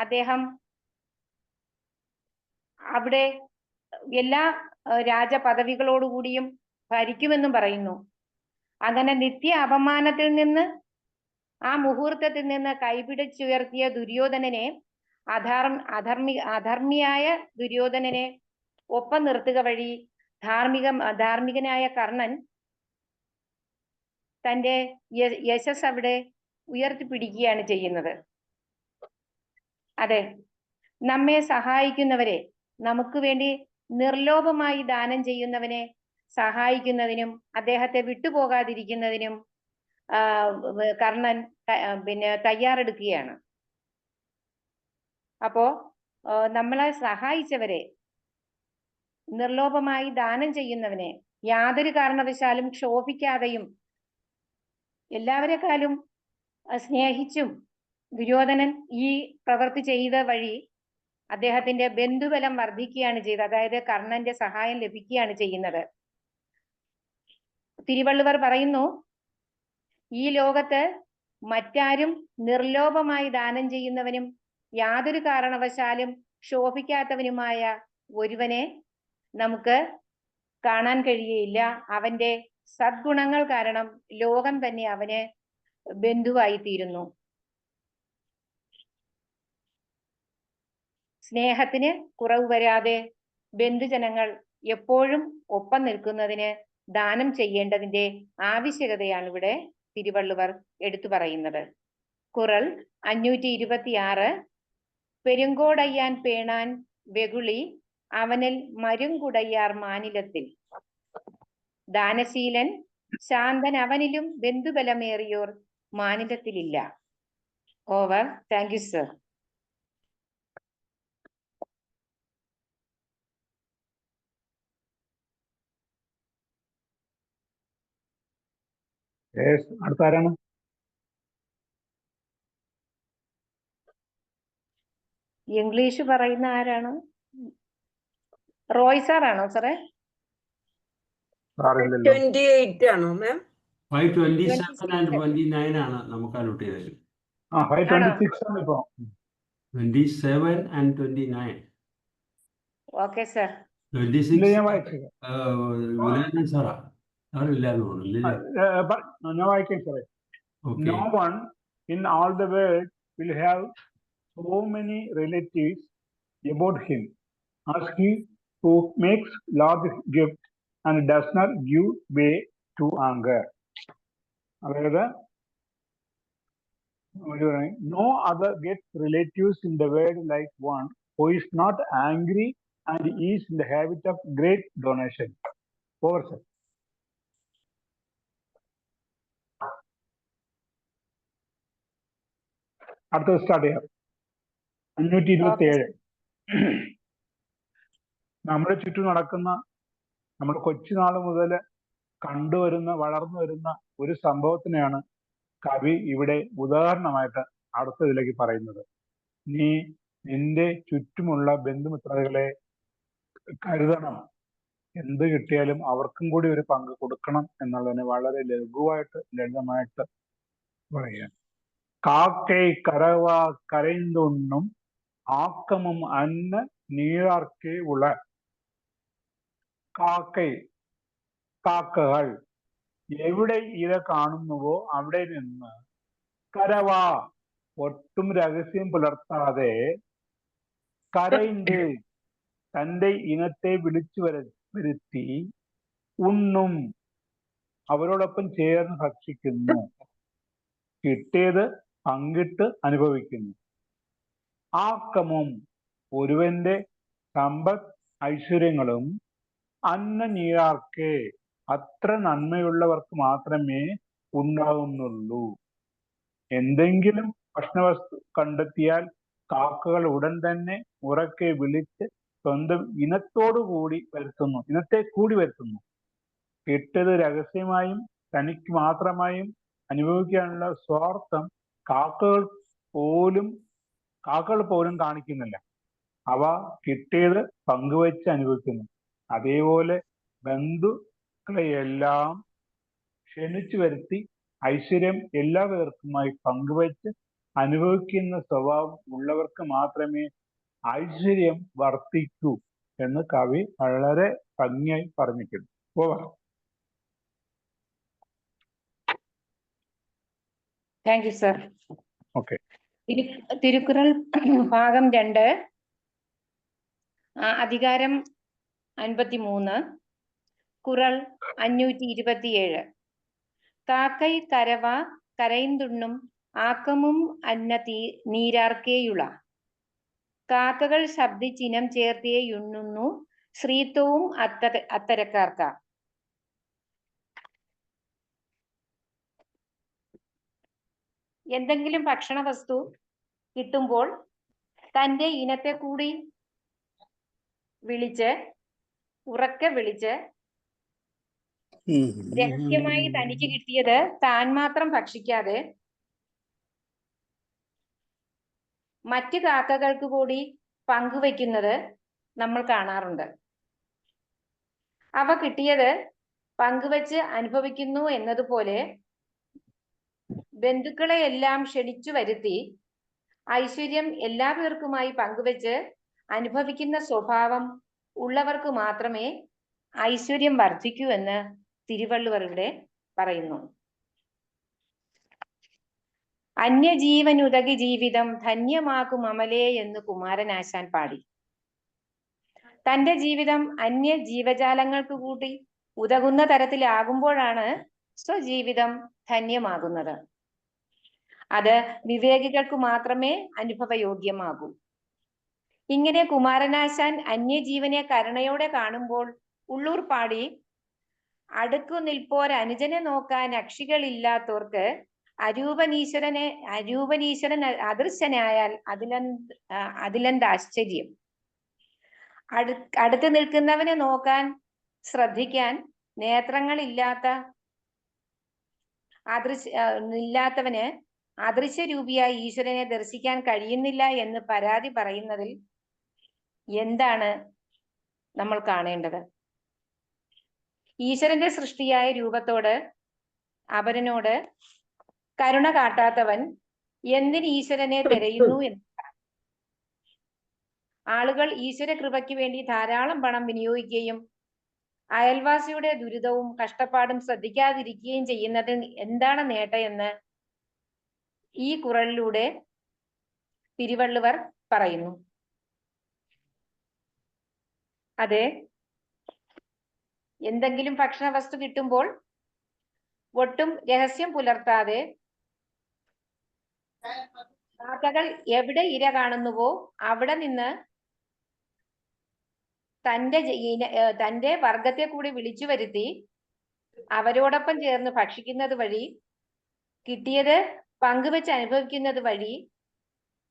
അദ്ദേഹം അവിടെ എല്ലാ രാജപദവികളോടുകൂടിയും ഭരിക്കുമെന്നും പറയുന്നു. അങ്ങനെ നിത്യ അപമാനത്തിൽ നിന്ന്, ആ മുഹൂർത്തത്തിൽ നിന്ന് കൈപിടിച്ചുയർത്തിയ ദുര്യോധനനെ, അധർമ്മിയായ ദുര്യോധനനെ ഒപ്പം നിർത്തുക വഴി ധാർമ്മികനായ കർണൻ തന്റെ യശസ് അവിടെ ഉയർത്തിപ്പിടിക്കുകയാണ് ചെയ്യുന്നത്. അതെ, നമ്മെ സഹായിക്കുന്നവരെ, നമുക്ക് വേണ്ടി നിർലോഭമായി ദാനം ചെയ്യുന്നവനെ സഹായിക്കുന്നതിനും അദ്ദേഹത്തെ വിട്ടുപോകാതിരിക്കുന്നതിനും കർണൻ തയ്യാറെടുക്കുകയാണ്. അപ്പോ നമ്മളെ സഹായിച്ചവരെ, നിർലോഭമായി ദാനം ചെയ്യുന്നവനെ യാതൊരു കാരണവശാലും ക്ഷോഭിക്കാതെയും എല്ലാവരെക്കാളും സ്നേഹിച്ചും ദുര്യോധനൻ ഈ പ്രവൃത്തി ചെയ്ത വഴി അദ്ദേഹത്തിന്റെ ബന്ധുബലം വർദ്ധിക്കുകയാണ് ചെയ്തത്. അതായത് കർണന്റെ സഹായം ലഭിക്കുകയാണ് ചെയ്യുന്നത്. തിരുവള്ളുവർ പറയുന്നു, ഈ ലോകത്ത് മറ്റാരും നിർലോഭമായി ദാനം ചെയ്യുന്നവനും യാതൊരു കാരണവശാലും ക്ഷോഭിക്കാത്തവനുമായ ഒരുവനെ നമുക്ക് കാണാൻ കഴിയുകയില്ല. അവന്റെ സദ്ഗുണങ്ങൾ കാരണം ലോകം തന്നെ അവന് ബന്ധുവായി തീരുന്നു. സ്നേഹത്തിന് കുറവ് വരാതെ ബന്ധുജനങ്ങൾ എപ്പോഴും ഒപ്പം നിൽക്കുന്നതിന് ദാനം ചെയ്യേണ്ടതിന്റെ ആവശ്യകതയാണ് ഇവിടെ തിരുവള്ളുവർ എടുത്തു പറയുന്നത്. കുറൽ 526. പെരുങ്കോടയ്യാൻ പേണാൻ വെകുളി അവനിൽ മരുങ്കുടയ്യാർ മാനിലത്തിൽ, ദാനശീലൻ ശാന്തൻ അവനിലും ബന്ധുബലമേറിയോർ മാനിലത്തിലില്ല. ഓവർ. Thank you sir. അടുത്ത ആരാണ്? ഇംഗ്ലീഷ് പറയുന്ന ആരാണ്? റോയ് സാർ ആണോ സാറേ? 28 ആണോ മാം? 527 and 29 ആണ് നമുക്ക് അലോട്ട് ചെയ്തത്. 526 ആണ് ഇപ്പോ. 27 and 29. Okay sir. 26 ഞാൻ വായിച്ചേക്കാം. സാറാ സാറില്ലാന്ന് തോന്നുന്നു. ഞാൻ വായിക്കാം സാറേ. No one in all the world will have so many relatives about him as he who makes large gifts and does not give way to anger. അതായത് no other gets relatives in the world like one who is not angry and is in the habit of great donation. Over, sir. അടുത്തത് start ചെയ്യാം. 527. നമ്മുടെ ചുറ്റും നടക്കുന്ന, നമ്മുടെ കൊച്ചുനാൾ മുതൽ കണ്ടുവരുന്ന, വളർന്നു വരുന്ന ഒരു സംഭവത്തിനെയാണ് കവി ഇവിടെ ഉദാഹരണമായിട്ട് അടുത്തതിലേക്ക് പറയുന്നത്. നിന്റെ ചുറ്റുമുള്ള ബന്ധുമിത്രകളെ കരുതണം, എന്ത് കിട്ടിയാലും അവർക്കും കൂടി ഒരു പങ്ക് കൊടുക്കണം എന്നുള്ളതിന് വളരെ ലളിതമായിട്ട് പറയുക. കാക്കൈ കരവ കരൈന്തുണ്ണും ആക്കമും അന്ന നീരാർക്കേ ഉള. കാക്കകൾ എവിടെ ഇര കാണുന്നുവോ അവിടെ നിന്ന് കരവ ഒട്ടും രഹസ്യം പുലർത്താതെ കരയിന്ത് തന്റെ ഇനത്തെ വിളിച്ചു വരുത്തി ഉണ്ണും അവരോടൊപ്പം ചേർന്ന് ഭക്ഷിക്കുന്നു. കിട്ടിയത് പങ്കിട്ട് അനുഭവിക്കുന്നു. ആക്കമും ഒരുവന്റെ സമ്പത്ത് ഐശ്വര്യങ്ങളും അന്ന നീരാർക്കേ അത്ര നന്മയുള്ളവർക്ക് മാത്രമേ ഉണ്ടാകുന്നുള്ളൂ. എന്തെങ്കിലും ഭക്ഷണവസ്തു കണ്ടെത്തിയാൽ കാക്കകൾ ഉടൻ തന്നെ ഉറക്കെ വിളിച്ച് സ്വന്തം ഇനത്തെ കൂടി വരുത്തുന്നു. കിട്ടത് രഹസ്യമായും തനിക്ക് മാത്രമായും അനുഭവിക്കാനുള്ള സ്വാർത്ഥം കാക്കകൾ പോലും കാണിക്കുന്നില്ല. അവ കിട്ടിയത് പങ്കുവെച്ച് അനുഭവിക്കുന്നു. അതേപോലെ ബന്ധുക്കളെയെല്ലാം ക്ഷണിച്ചു വരുത്തി ഐശ്വര്യം എല്ലാ പേർക്കുമായി പങ്കുവെച്ച് അനുഭവിക്കുന്ന സ്വഭാവം ഉള്ളവർക്ക് മാത്രമേ ഐശ്വര്യം വർദ്ധിക്കൂ എന്ന് കവി വളരെ ഭംഗിയായി പറഞ്ഞിട്ടുണ്ട്. Thank you sir. Okay. Thirukkural ഭാഗം 2 അധികാരം 53 കുറൾ 527. കാക്കൈ കരവ കരൈന്തുണ്ണും ആക്കമും അന്ന നീരാർക്കേയുള്ള. കാക്കകൾ ശബ്ദിച്ചിനം ചേർത്തേയുണ്ണുന്നു ശ്രീത്വവും അത്തരക്കാർക്ക. എന്തെങ്കിലും ഭക്ഷണ വസ്തു കിട്ടുമ്പോൾ തന്റെ ഇനത്തെ കൂടി ഉറക്കെ വിളിച്ച് രഹസ്യമായി തനിക്ക് കിട്ടിയത് താൻ മാത്രം ഭക്ഷിക്കാതെ മറ്റു കാക്കകൾക്ക് കൂടി പങ്കുവെക്കുന്നത് നമ്മൾ കാണാറുണ്ട്. അവ കിട്ടിയത് പങ്കുവെച്ച് അനുഭവിക്കുന്നു എന്നതുപോലെ ബന്ധുക്കളെ എല്ലാം ക്ഷണിച്ചു വരുത്തി ഐശ്വര്യം എല്ലാ പേർക്കുമായി പങ്കുവെച്ച് അനുഭവിക്കുന്ന സ്വഭാവം ഉള്ളവർക്ക് മാത്രമേ ഐശ്വര്യം വർദ്ധിക്കൂ എന്ന് തിരുവള്ളുവർ ഇവിടെ പറയുന്നു. അന്യജീവനുതകി ജീവിതം ധന്യമാക്കും അമലേ എന്ന് കുമാരനാശാൻ പാടി. തന്റെ ജീവിതം അന്യ ജീവജാലങ്ങൾക്ക് കൂടി ഉതകുന്ന തരത്തിലാകുമ്പോഴാണ് സ്വജീവിതം ധന്യമാകുന്നത്. അത് വിവേകികൾക്ക് മാത്രമേ അനുഭവയോഗ്യമാകൂ. ഇങ്ങനെ കുമാരനാശാൻ അന്യജീവനെ കരുണയോടെ കാണുമ്പോൾ ഉള്ളൂർ പാടി അടുക്കു നിൽപ്പോരനുജനെ നോക്കാൻ അക്ഷികളില്ലാത്തവർക്ക് അരൂപനീശ്വരൻ അദൃശ്യനായാൽ അതിലെന്ത് ആശ്ചര്യം. അടുത്ത് നിൽക്കുന്നവനെ നോക്കാൻ ശ്രദ്ധിക്കാൻ ഇല്ലാത്തവന് അദൃശ്യരൂപിയായി ഈശ്വരനെ ദർശിക്കാൻ കഴിയുന്നില്ല എന്ന് പരാതി പറയുന്നതിൽ എന്താണ് നമ്മൾ കാണേണ്ടത്? ഈശ്വരന്റെ സൃഷ്ടിയായ രൂപത്തോട് അപരനോട് കരുണ കാട്ടാത്തവൻ എന്തിന് ഈശ്വരനെ തിരയുന്നു എന്ന്. ആളുകൾ ഈശ്വര കൃപയ്ക്ക് വേണ്ടി ധാരാളം പണം വിനിയോഗിക്കുകയും അയൽവാസിയുടെ ദുരിതവും കഷ്ടപ്പാടും ശ്രദ്ധിക്കാതിരിക്കുകയും ചെയ്യുന്നതിൽ എന്താണ് നേട്ടമെന്ന് ഈ കുറളിലൂടെ തിരുവള്ളുവർ പറയുന്നു. അതെ, എന്തെങ്കിലും ഭക്ഷണ വസ്തു കിട്ടുമ്പോൾ ഒട്ടും രഹസ്യം പുലർത്താതെ കാക്കകൾ എവിടെ ഇര കാണുന്നുവോ അവിടെ നിന്ന് തന്റെ വർഗത്തെ കൂടി വിളിച്ചു വരുത്തി അവരോടൊപ്പം ചേർന്ന് ഭക്ഷിക്കുന്നത് വഴി കിട്ടിയത് പങ്കുവെച്ച് അനുഭവിക്കുന്നത് വഴി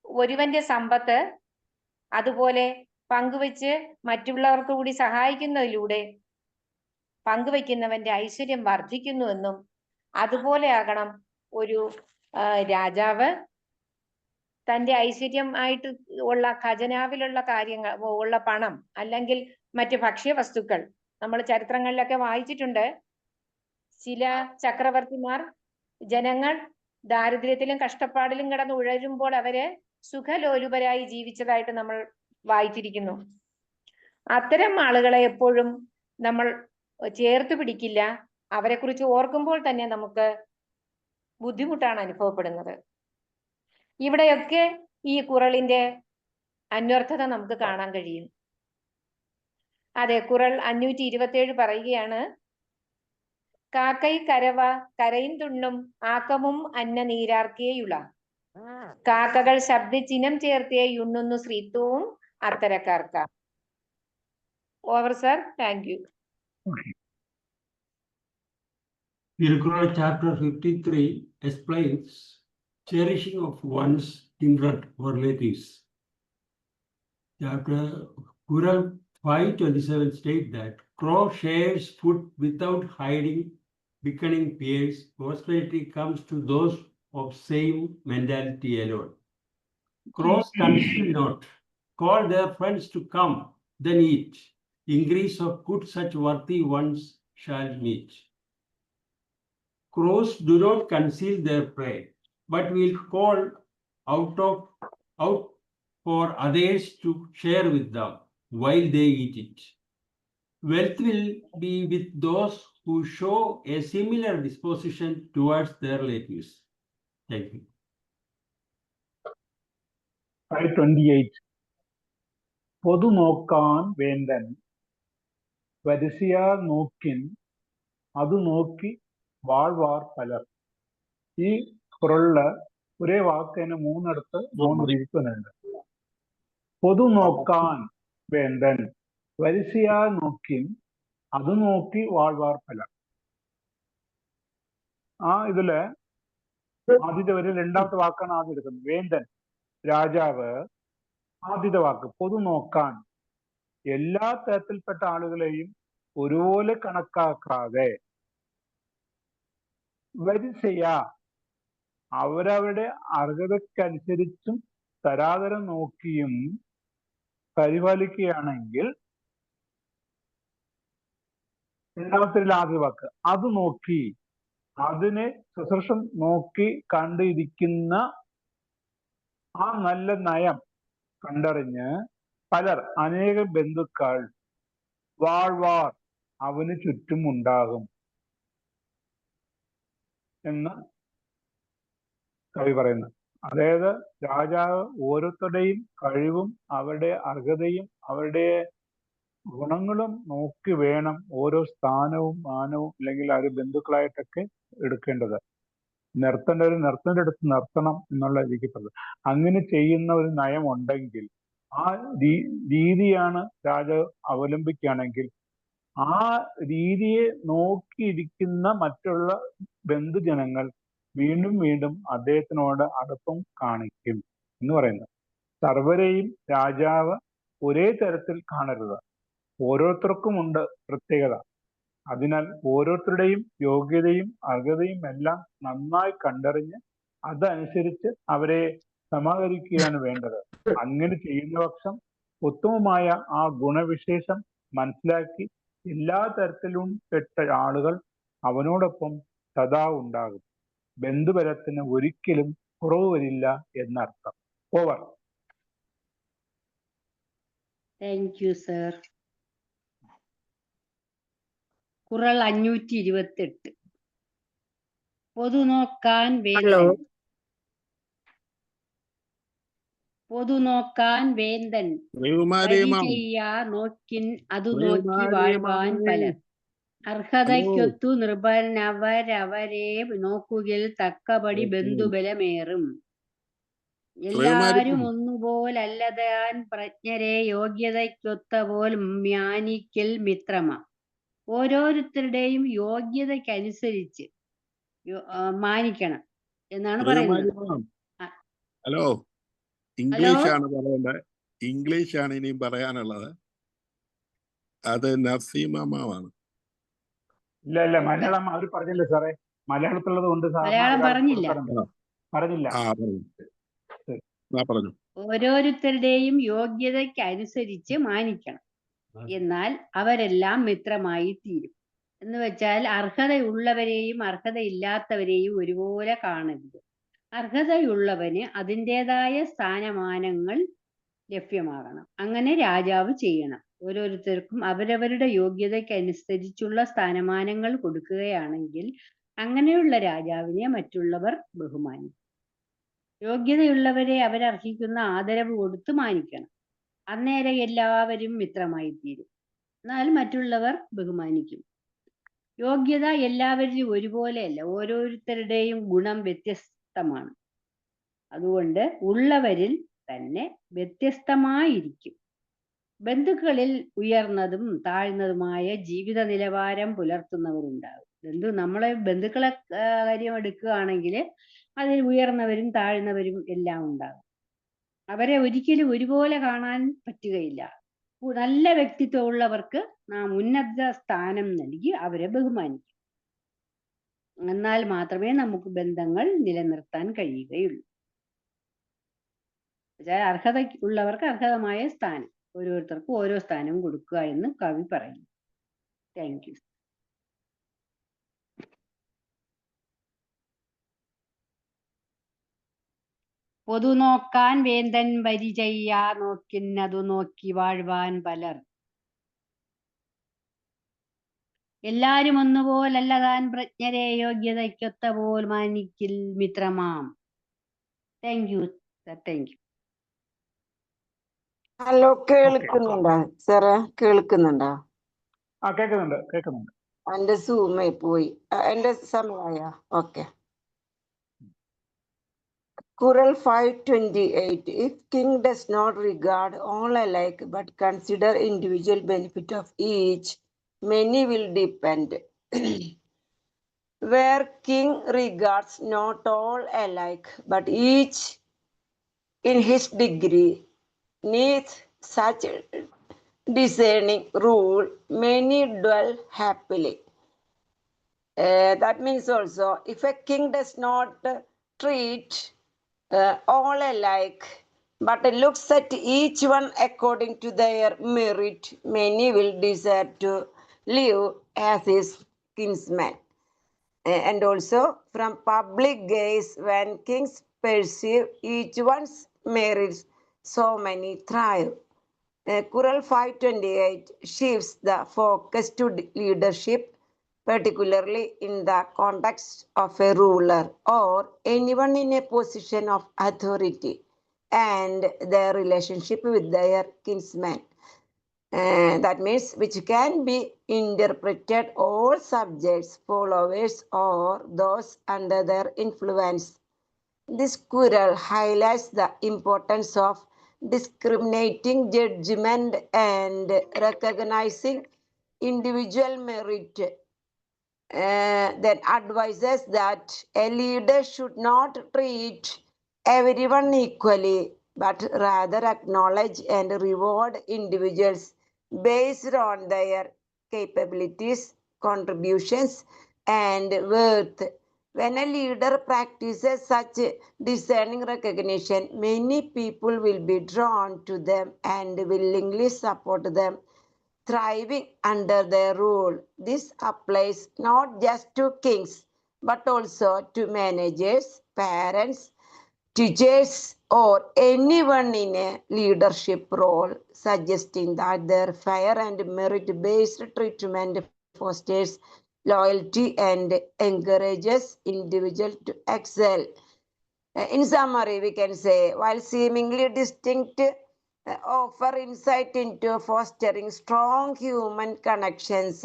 ഒരുവന്റെ സമ്പത്ത് അതുപോലെ പങ്കുവെച്ച് മറ്റുള്ളവർക്ക് കൂടി സഹായിക്കുന്നതിലൂടെ പങ്കുവെക്കുന്നവന്റെ ഐശ്വര്യം വർദ്ധിക്കുന്നുവെന്നും അതുപോലെ ആകണം ഒരു രാജാവ് തന്റെ ഐശ്വര്യം ആയിട്ട് ഉള്ള ഖജനാവിലുള്ള കാര്യങ്ങൾ ഉള്ള പണം അല്ലെങ്കിൽ മറ്റ് ഭക്ഷ്യവസ്തുക്കൾ നമ്മൾ ചരിത്രങ്ങളിലൊക്കെ വായിച്ചിട്ടുണ്ട്. ചില ചക്രവർത്തിമാർ ജനങ്ങൾ ദാരിദ്ര്യത്തിലും കഷ്ടപ്പാടിലും കിടന്ന് ഉഴരുമ്പോൾ അവര് സുഖലോലുപരായി ജീവിച്ചതായിട്ട് നമ്മൾ വായിച്ചിരിക്കുന്നു. അത്തരം ആളുകളെ എപ്പോഴും നമ്മൾ ചേർത്ത് പിടിക്കില്ല. അവരെ കുറിച്ച് ഓർക്കുമ്പോൾ തന്നെ നമുക്ക് ബുദ്ധിമുട്ടാണ് അനുഭവപ്പെടുന്നത്. ഇവിടെയൊക്കെ ഈ കുറളിന്റെ അന്വർത്ഥത നമുക്ക് കാണാൻ കഴിയും. അതെ, കുറൾ 527 പറയുകയാണ്, കാക്കൈ കരവ കരയും തുണ്ണും ആക്കമും അന്ന നീരാർക്കേയുള്ള കാക്കകൾ ശബ്ദിച്ചിനം ചേർത്തേ യുണ്ണുന്നു ശ്രീത്വവും അത്തരക്കാർക്ക. Over sir, thank you. Tirukkural chapter 53 explains cherishing of one's kindred or relatives. Chapter Kural 527 states that crow shares food without hiding, becoming peers. Prosperity comes to those of same mentality alone. Crows conceal not, call their friends to come, then eat. Increase of good such worthy ones shall meet. Crows do not conceal their prey, but will call out for others to share with them while they eat it. Wealth will be with those who show a similar disposition towards their relatives. Thank you. 528. പൊതു നോക്കാൻ വേണ്ടൻ വരിശയാർ നോക്കിൻ അത് നോക്കി വാഴ്വാർ പലർ. ഈ കുറളില് ഒരേ വാക്കിന് മൂന്നിടത്ത് 3 തിരിക്കുന്നുണ്ട്. പൊതു നോക്കാൻ വേണ്ടൻ വരിശയാർ നോക്കിൻ അത് നോക്കി വാഴ്വാർ പലർ. ഇതില് ആദ്യത്തെ വരി രണ്ടാമത്തെ വാക്കാണ് ആദ്യം എടുക്കുന്നത്. വേണ്ടൻ രാജാവ്. ആദ്യത്തെ വാക്ക് പൊതു നോക്കാൻ, എല്ലാ തരത്തിൽപ്പെട്ട ആളുകളെയും ഒരുപോലെ കണക്കാക്കാതെ, വരിശയ അവരവരുടെ അർഹതക്കനുസരിച്ചും തരാതരം നോക്കിയും പരിപാലിക്കുകയാണെങ്കിൽ, രണ്ടാമത്തെ ആദ്യ വാക്ക് അത് നോക്കി, അതിനെ ശുശ്രൂഷം നോക്കി കണ്ടിരിക്കുന്ന ആ നല്ല നയം കണ്ടറിഞ്ഞ് പലർ അനേക ബന്ധുക്കൾ വാഴ്വാർ അവന് ചുറ്റും ഉണ്ടാകും എന്ന് കവി പറയുന്നു. അതായത് രാജാവ് ഓരോരുത്തരുടെയും കഴിവും അവരുടെ അർഹതയും അവരുടെ ഗുണങ്ങളും നോക്കി വേണം ഓരോ സ്ഥാനവും മാനവും അല്ലെങ്കിൽ ആ ഒരു ബന്ധുക്കളായിട്ടൊക്കെ എടുക്കേണ്ടത്. നിർത്തേണ്ട അടുത്ത് നിർത്തണം എന്നുള്ള രീതിക്ക് അങ്ങനെ ചെയ്യുന്ന ഒരു നയം ഉണ്ടെങ്കിൽ, ആ രീതിയാണ് രാജാവ് അവലംബിക്കുകയാണെങ്കിൽ, ആ രീതിയെ നോക്കിയിരിക്കുന്ന മറ്റുള്ള ബന്ധുജനങ്ങൾ വീണ്ടും വീണ്ടും അദ്ദേഹത്തിനോട് അടുപ്പം കാണിക്കും എന്ന് പറയുന്നത്. സർവരെയും രാജാവ് ഒരേ തരത്തിൽ കാണരുത്. ഓരോരുത്തർക്കും ഉണ്ട് പ്രത്യേകത. അതിനാൽ ഓരോരുത്തരുടെയും യോഗ്യതയും അർഹതയും എല്ലാം നന്നായി കണ്ടറിഞ്ഞ് അതനുസരിച്ച് അവരെ സമാഹരിക്കുകയാണ് വേണ്ടത്. അങ്ങനെ ചെയ്യുന്ന പക്ഷം ഉത്തമമായ ആ ഗുണവിശേഷം മനസ്സിലാക്കി എല്ലാ തരത്തിലും പെട്ട ആളുകൾ അവനോടൊപ്പം സദാ ഉണ്ടാകും. ബന്ധുബലത്തിന് ഒരിക്കലും കുറവ് വരില്ല എന്നർത്ഥം. Over. Thank you sir. Kural 528. പൊതു നോക്കാൻ വേണ്ടൻ വേന്തൻ നോക്കിൻ അതു നോക്കി വാഴ്വാൻ പലർ. അർഹതയ്ക്കൊത്തു നിർഭരനവരവരെ നോക്കുകിൽ തക്കപടി ബന്ധുബലമേറും. എല്ലാരും ഒന്നുപോലല്ലതാൻ പ്രജ്ഞരെ യോഗ്യതയ്ക്കൊത്ത പോൽ മ്യാനിക്കൽ മിത്രമ. ഓരോരുത്തരുടെയും യോഗ്യതയ്ക്കനുസരിച്ച് മാനിക്കണം എന്നാണ് പറയുന്നത്. ഹലോ, ഇംഗ്ലീഷാണ് പറയേണ്ടത്. ഇംഗ്ലീഷാണ് ഇനിയും പറയാനുള്ളത്. അത് നസീമമാണ്. ഇല്ല, മലയാളം അവർ പറഞ്ഞില്ല സാറേ. മലയാളത്തിലുള്ളത് കൊണ്ട് മലയാളം പറഞ്ഞില്ല. പറഞ്ഞു. ഓരോരുത്തരുടെയും യോഗ്യതയ്ക്കനുസരിച്ച് മാനിക്കണം. എന്നാൽ അവരെല്ലാം മിത്രമായി തീരും. എന്ന് വെച്ചാൽ അർഹതയുള്ളവരെയും അർഹതയില്ലാത്തവരെയും ഒരുപോലെ കാണരുത്. അർഹതയുള്ളവന് അതിൻ്റെതായ സ്ഥാനമാനങ്ങൾ ലഭ്യമാകണം. അങ്ങനെ രാജാവ് ചെയ്യണം. ഓരോരുത്തർക്കും അവരവരുടെ യോഗ്യതയ്ക്കനുസരിച്ചുള്ള സ്ഥാനമാനങ്ങൾ കൊടുക്കുകയാണെങ്കിൽ അങ്ങനെയുള്ള രാജാവിനെ മറ്റുള്ളവർ ബഹുമാനിക്കും. യോഗ്യതയുള്ളവരെ അവരർഹിക്കുന്ന ആദരവ് കൊടുത്ത് മാനിക്കണം. അന്നേരം എല്ലാവരും മിത്രമായി തീരും. എന്നാൽ മറ്റുള്ളവർ ബഹുമാനിക്കും. യോഗ്യത എല്ലാവരിലും ഒരുപോലെയല്ല. ഓരോരുത്തരുടെയും ഗുണം വ്യത്യസ്തമാണ്. അതുകൊണ്ട് ഉള്ളവരിൽ തന്നെ വ്യത്യസ്തമായിരിക്കും. ബന്ധുക്കളിൽ ഉയർന്നതും താഴ്ന്നതുമായ ജീവിത നിലവാരം പുലർത്തുന്നവരുണ്ടാകും. നമ്മളെ ബന്ധുക്കളെ കാര്യം എടുക്കുകയാണെങ്കിൽ അതിൽ ഉയർന്നവരും താഴ്ന്നവരും എല്ലാം ഉണ്ടാകും. അവരെ ഒരിക്കലും ഒരുപോലെ കാണാൻ പറ്റുകയില്ല. നല്ല വ്യക്തിത്വം ഉള്ളവർക്ക് നാം ഉന്നത സ്ഥാനം നൽകി അവരെ ബഹുമാനിക്കും. എന്നാൽ മാത്രമേ നമുക്ക് ബന്ധങ്ങൾ നിലനിർത്താൻ കഴിയുകയുള്ളൂ. അർഹത ഉള്ളവർക്ക് അർഹതമായ സ്ഥാനം, ഓരോരുത്തർക്കും ഓരോ സ്ഥാനം കൊടുക്കുക എന്ന് കവി പറയുന്നു. Thank you. പൊതു നോക്കാൻ വേന്തൻ വരി ചെയ്യാ നോക്കിന്നതു നോക്കി വാഴ്വാൻ പലർ. എല്ലാരും ഒന്നുപോലല്ല താൻ പ്രജ്ഞരെ യോഗ്യതയ്ക്കൊത്ത പോൽ മാനിക്കിൽ മിത്രമാം. Thank you sir. Thank you. Hello, കേൾക്കുന്നുണ്ടോ സാറേ? കേൾക്കുന്നുണ്ടോ? കേൾക്കുന്നുണ്ട്. എന്റെ സൂമേ പോയി. എന്റെ സമയമായ okay. Kural 528. If king does not regard all alike but consider individual benefit of each, many will depend. Where king regards not all alike but each in his degree, neath such discerning rule, many dwell happily. That means also, if a king does not treat all alike, but looks at each one according to their merit, many will desire to live as his kinsman. And also, from public gaze, when kings perceive each one's merits, so many thrive. Kural 528 shifts the focus to leadership, particularly in the context of a ruler or anyone in a position of authority, and their relationship with their kinsman. That means which can be interpreted all subjects, followers, or those under their influence. This Kural highlights the importance of discriminating judgment and recognizing individual merit. Then advises that a leader should not treat everyone equally, but rather acknowledge and reward individuals based on their capabilities, contributions, and worth. When a leader practices such discerning recognition, many people will be drawn to them and willingly support them, thriving under their rule. This applies not just to kings, but also to managers, parents, teachers, or anyone in a leadership role, suggesting that their fair and merit-based treatment fosters loyalty and encourages individuals to excel. In summary, we can say, while seemingly distinct, offer insight into fostering strong human connections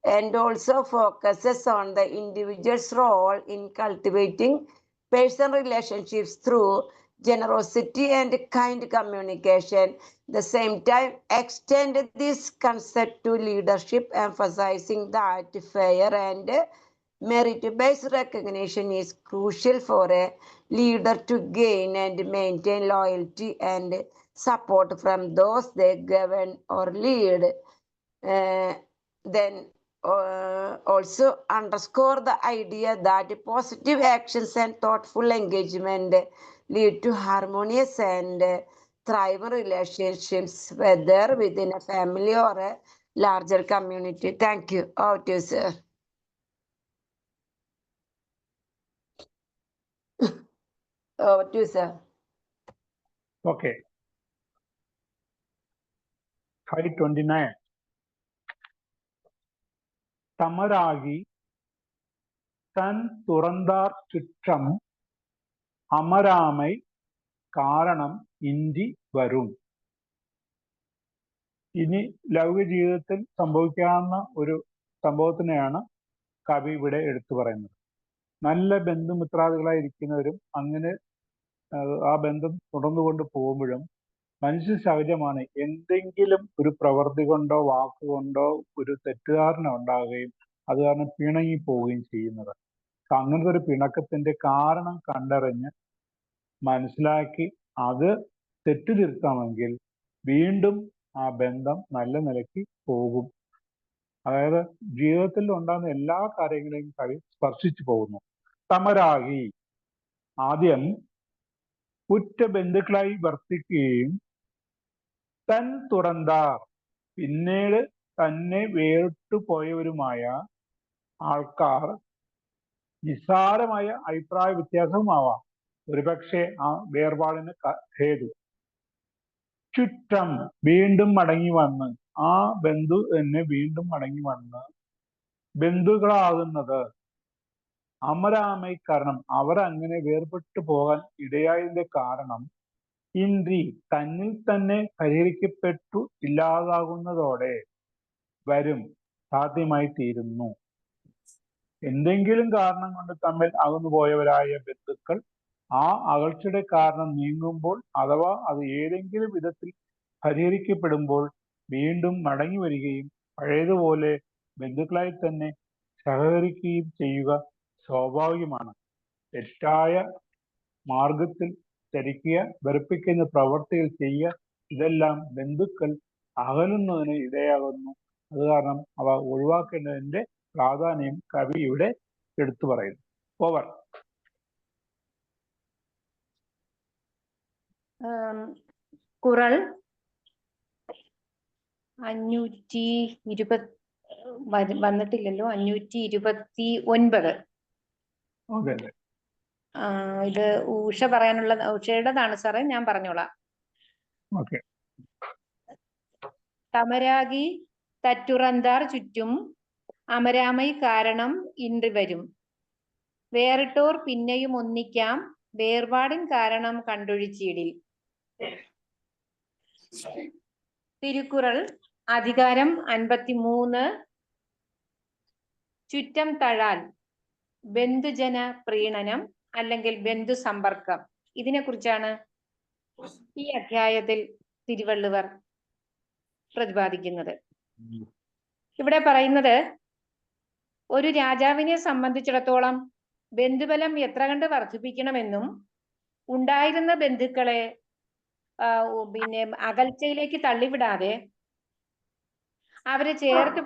and also focuses on the individual's role in cultivating personal relationships through generosity and kind communication. At the same time, extend this concept to leadership, emphasizing that fair and merit-based recognition is crucial for a leader to gain and maintain loyalty and support from those they govern or lead. Then also underscore the idea that positive actions and thoughtful engagement lead to harmonious and thriving relationships, whether within a family or a larger community. Thank you. Over to you, sir. Over to you, sir. Okay. 529. തമരാകി തൻ തുറந்தாർ ചുറ്റം അമരാമൈ കാരണം Indie വരും. ഇനി ലൗകിക ജീവിതത്തിൽ സംഭവിക്കാവുന്ന ഒരു സംഭവത്തിനെയാണ് കവി ഇവിടെ എടുത്തു പറയുന്നത്. നല്ല ബന്ധുമിത്രാദികളായിരിക്കുന്നവരും അങ്ങനെ ആ ബന്ധം തുടർന്നുകൊണ്ട് പോകുമ്പോഴും മനുഷ്യ സഹജമാണ് എന്തെങ്കിലും ഒരു പ്രവൃത്തി കൊണ്ടോ വാക്കുകൊണ്ടോ ഒരു തെറ്റിദ്ധാരണ ഉണ്ടാകുകയും അത് കാരണം പിണങ്ങി പോവുകയും ചെയ്യുന്നത്. അങ്ങനത്തെ ഒരു പിണക്കത്തിന്റെ കാരണം കണ്ടറിഞ്ഞ് മനസ്സിലാക്കി അത് തെറ്റുതിരുത്താമെങ്കിൽ വീണ്ടും ആ ബന്ധം നല്ല നിലയ്ക്ക് പോകും. അതായത് ജീവിതത്തിൽ ഉണ്ടാകുന്ന എല്ലാ കാര്യങ്ങളെയും കവി സ്പർശിച്ചു പോകുന്നു. തമരാകി ആദ്യം ഉറ്റ ബന്ധുക്കളായി വർത്തിക്കുകയും തൻ തുറந்தாർ പിന്നീട് തന്നെ വേറിട്ടുപോയവരുമായ ആൾക്കാർ നിസ്സാരമായ അഭിപ്രായ വ്യത്യാസവുമാവാം ഒരുപക്ഷെ ആ വേർപാടിന് ഹേതു. ചുറ്റം വീണ്ടും മടങ്ങി വന്ന് ആ ബന്ധു തന്നെ വീണ്ടും മടങ്ങി വന്ന് ബന്ധുക്കളാകുന്നത് അമരാമൈ കാരണം അവർ അങ്ങനെ വേർപെട്ടു പോകാൻ ഇടയായതിന്റെ കാരണം ഇന്ദ്രി തന്നിൽ തന്നെ പരിഹരിക്കപ്പെട്ടു ഇല്ലാതാകുന്നതോടെ വരും സാധ്യമായി തീരുന്നു. എന്തെങ്കിലും കാരണം കൊണ്ട് തമ്മിൽ അകന്നുപോയവരായ ബന്ധുക്കൾ ആ അകൽച്ചയുടെ കാരണം നീങ്ങുമ്പോൾ അഥവാ അത് ഏതെങ്കിലും വിധത്തിൽ പരിഹരിക്കപ്പെടുമ്പോൾ വീണ്ടും മടങ്ങി വരികയും പഴയതുപോലെ ബന്ധുക്കളായി തന്നെ സഹകരിക്കുകയും ചെയ്യുക സ്വാഭാവികമാണ്. തെറ്റായ മാർഗത്തിൽ ചരിക്കുക, വെറുപ്പിക്കുന്ന പ്രവർത്തികൾ ചെയ്യുക, ഇതെല്ലാം ബന്ധുക്കൾ അകലുന്നതിന് ഇടയാകുന്നു. അത് കാരണം അവ ഒഴിവാക്കേണ്ടതിന്റെ പ്രാധാന്യം കവി ഇവിടെ എടുത്തു പറയുന്നു. ഓവർ. കുറൾ 520 വന്നിട്ടില്ലല്ലോ. 529. അതെ അതെ. ഇത് ഉഷ പറയാനുള്ള ഉഷയുടേതാണ് സാറേ, ഞാൻ പറഞ്ഞോളാം. ഓക്കെ. തമരാകി തറ്റുറന്താർ ചുറ്റും അമരാമൈ കാരണം ഇன்று വരും. വേറിട്ടോർ പിന്നെയും ഒന്നിക്കാം വേർപാടിൻ കാരണം കണ്ടൊഴിച്ചീടിൽ. തിരുക്കുറൾ അധികാരം 53 ചുറ്റം തഴാൽ ബന്ധുജന പ്രീണനം അല്ലെങ്കിൽ ബന്ധു സമ്പർക്കം. ഇതിനെ കുറിച്ചാണ് ഈ അധ്യായത്തിൽ തിരുവള്ളുവർ പ്രതിപാദിക്കുന്നത്. ഇവിടെ പറയുന്നത് ഒരു രാജാവിനെ സംബന്ധിച്ചിടത്തോളം ബന്ധുബലം എത്ര കണ്ട് വർദ്ധിപ്പിക്കണമെന്നും ഉണ്ടായിരുന്ന ബന്ധുക്കളെ പിന്നെ അകൽച്ചയിലേക്ക് തള്ളിവിടാതെ അവരെ ചേർത്ത്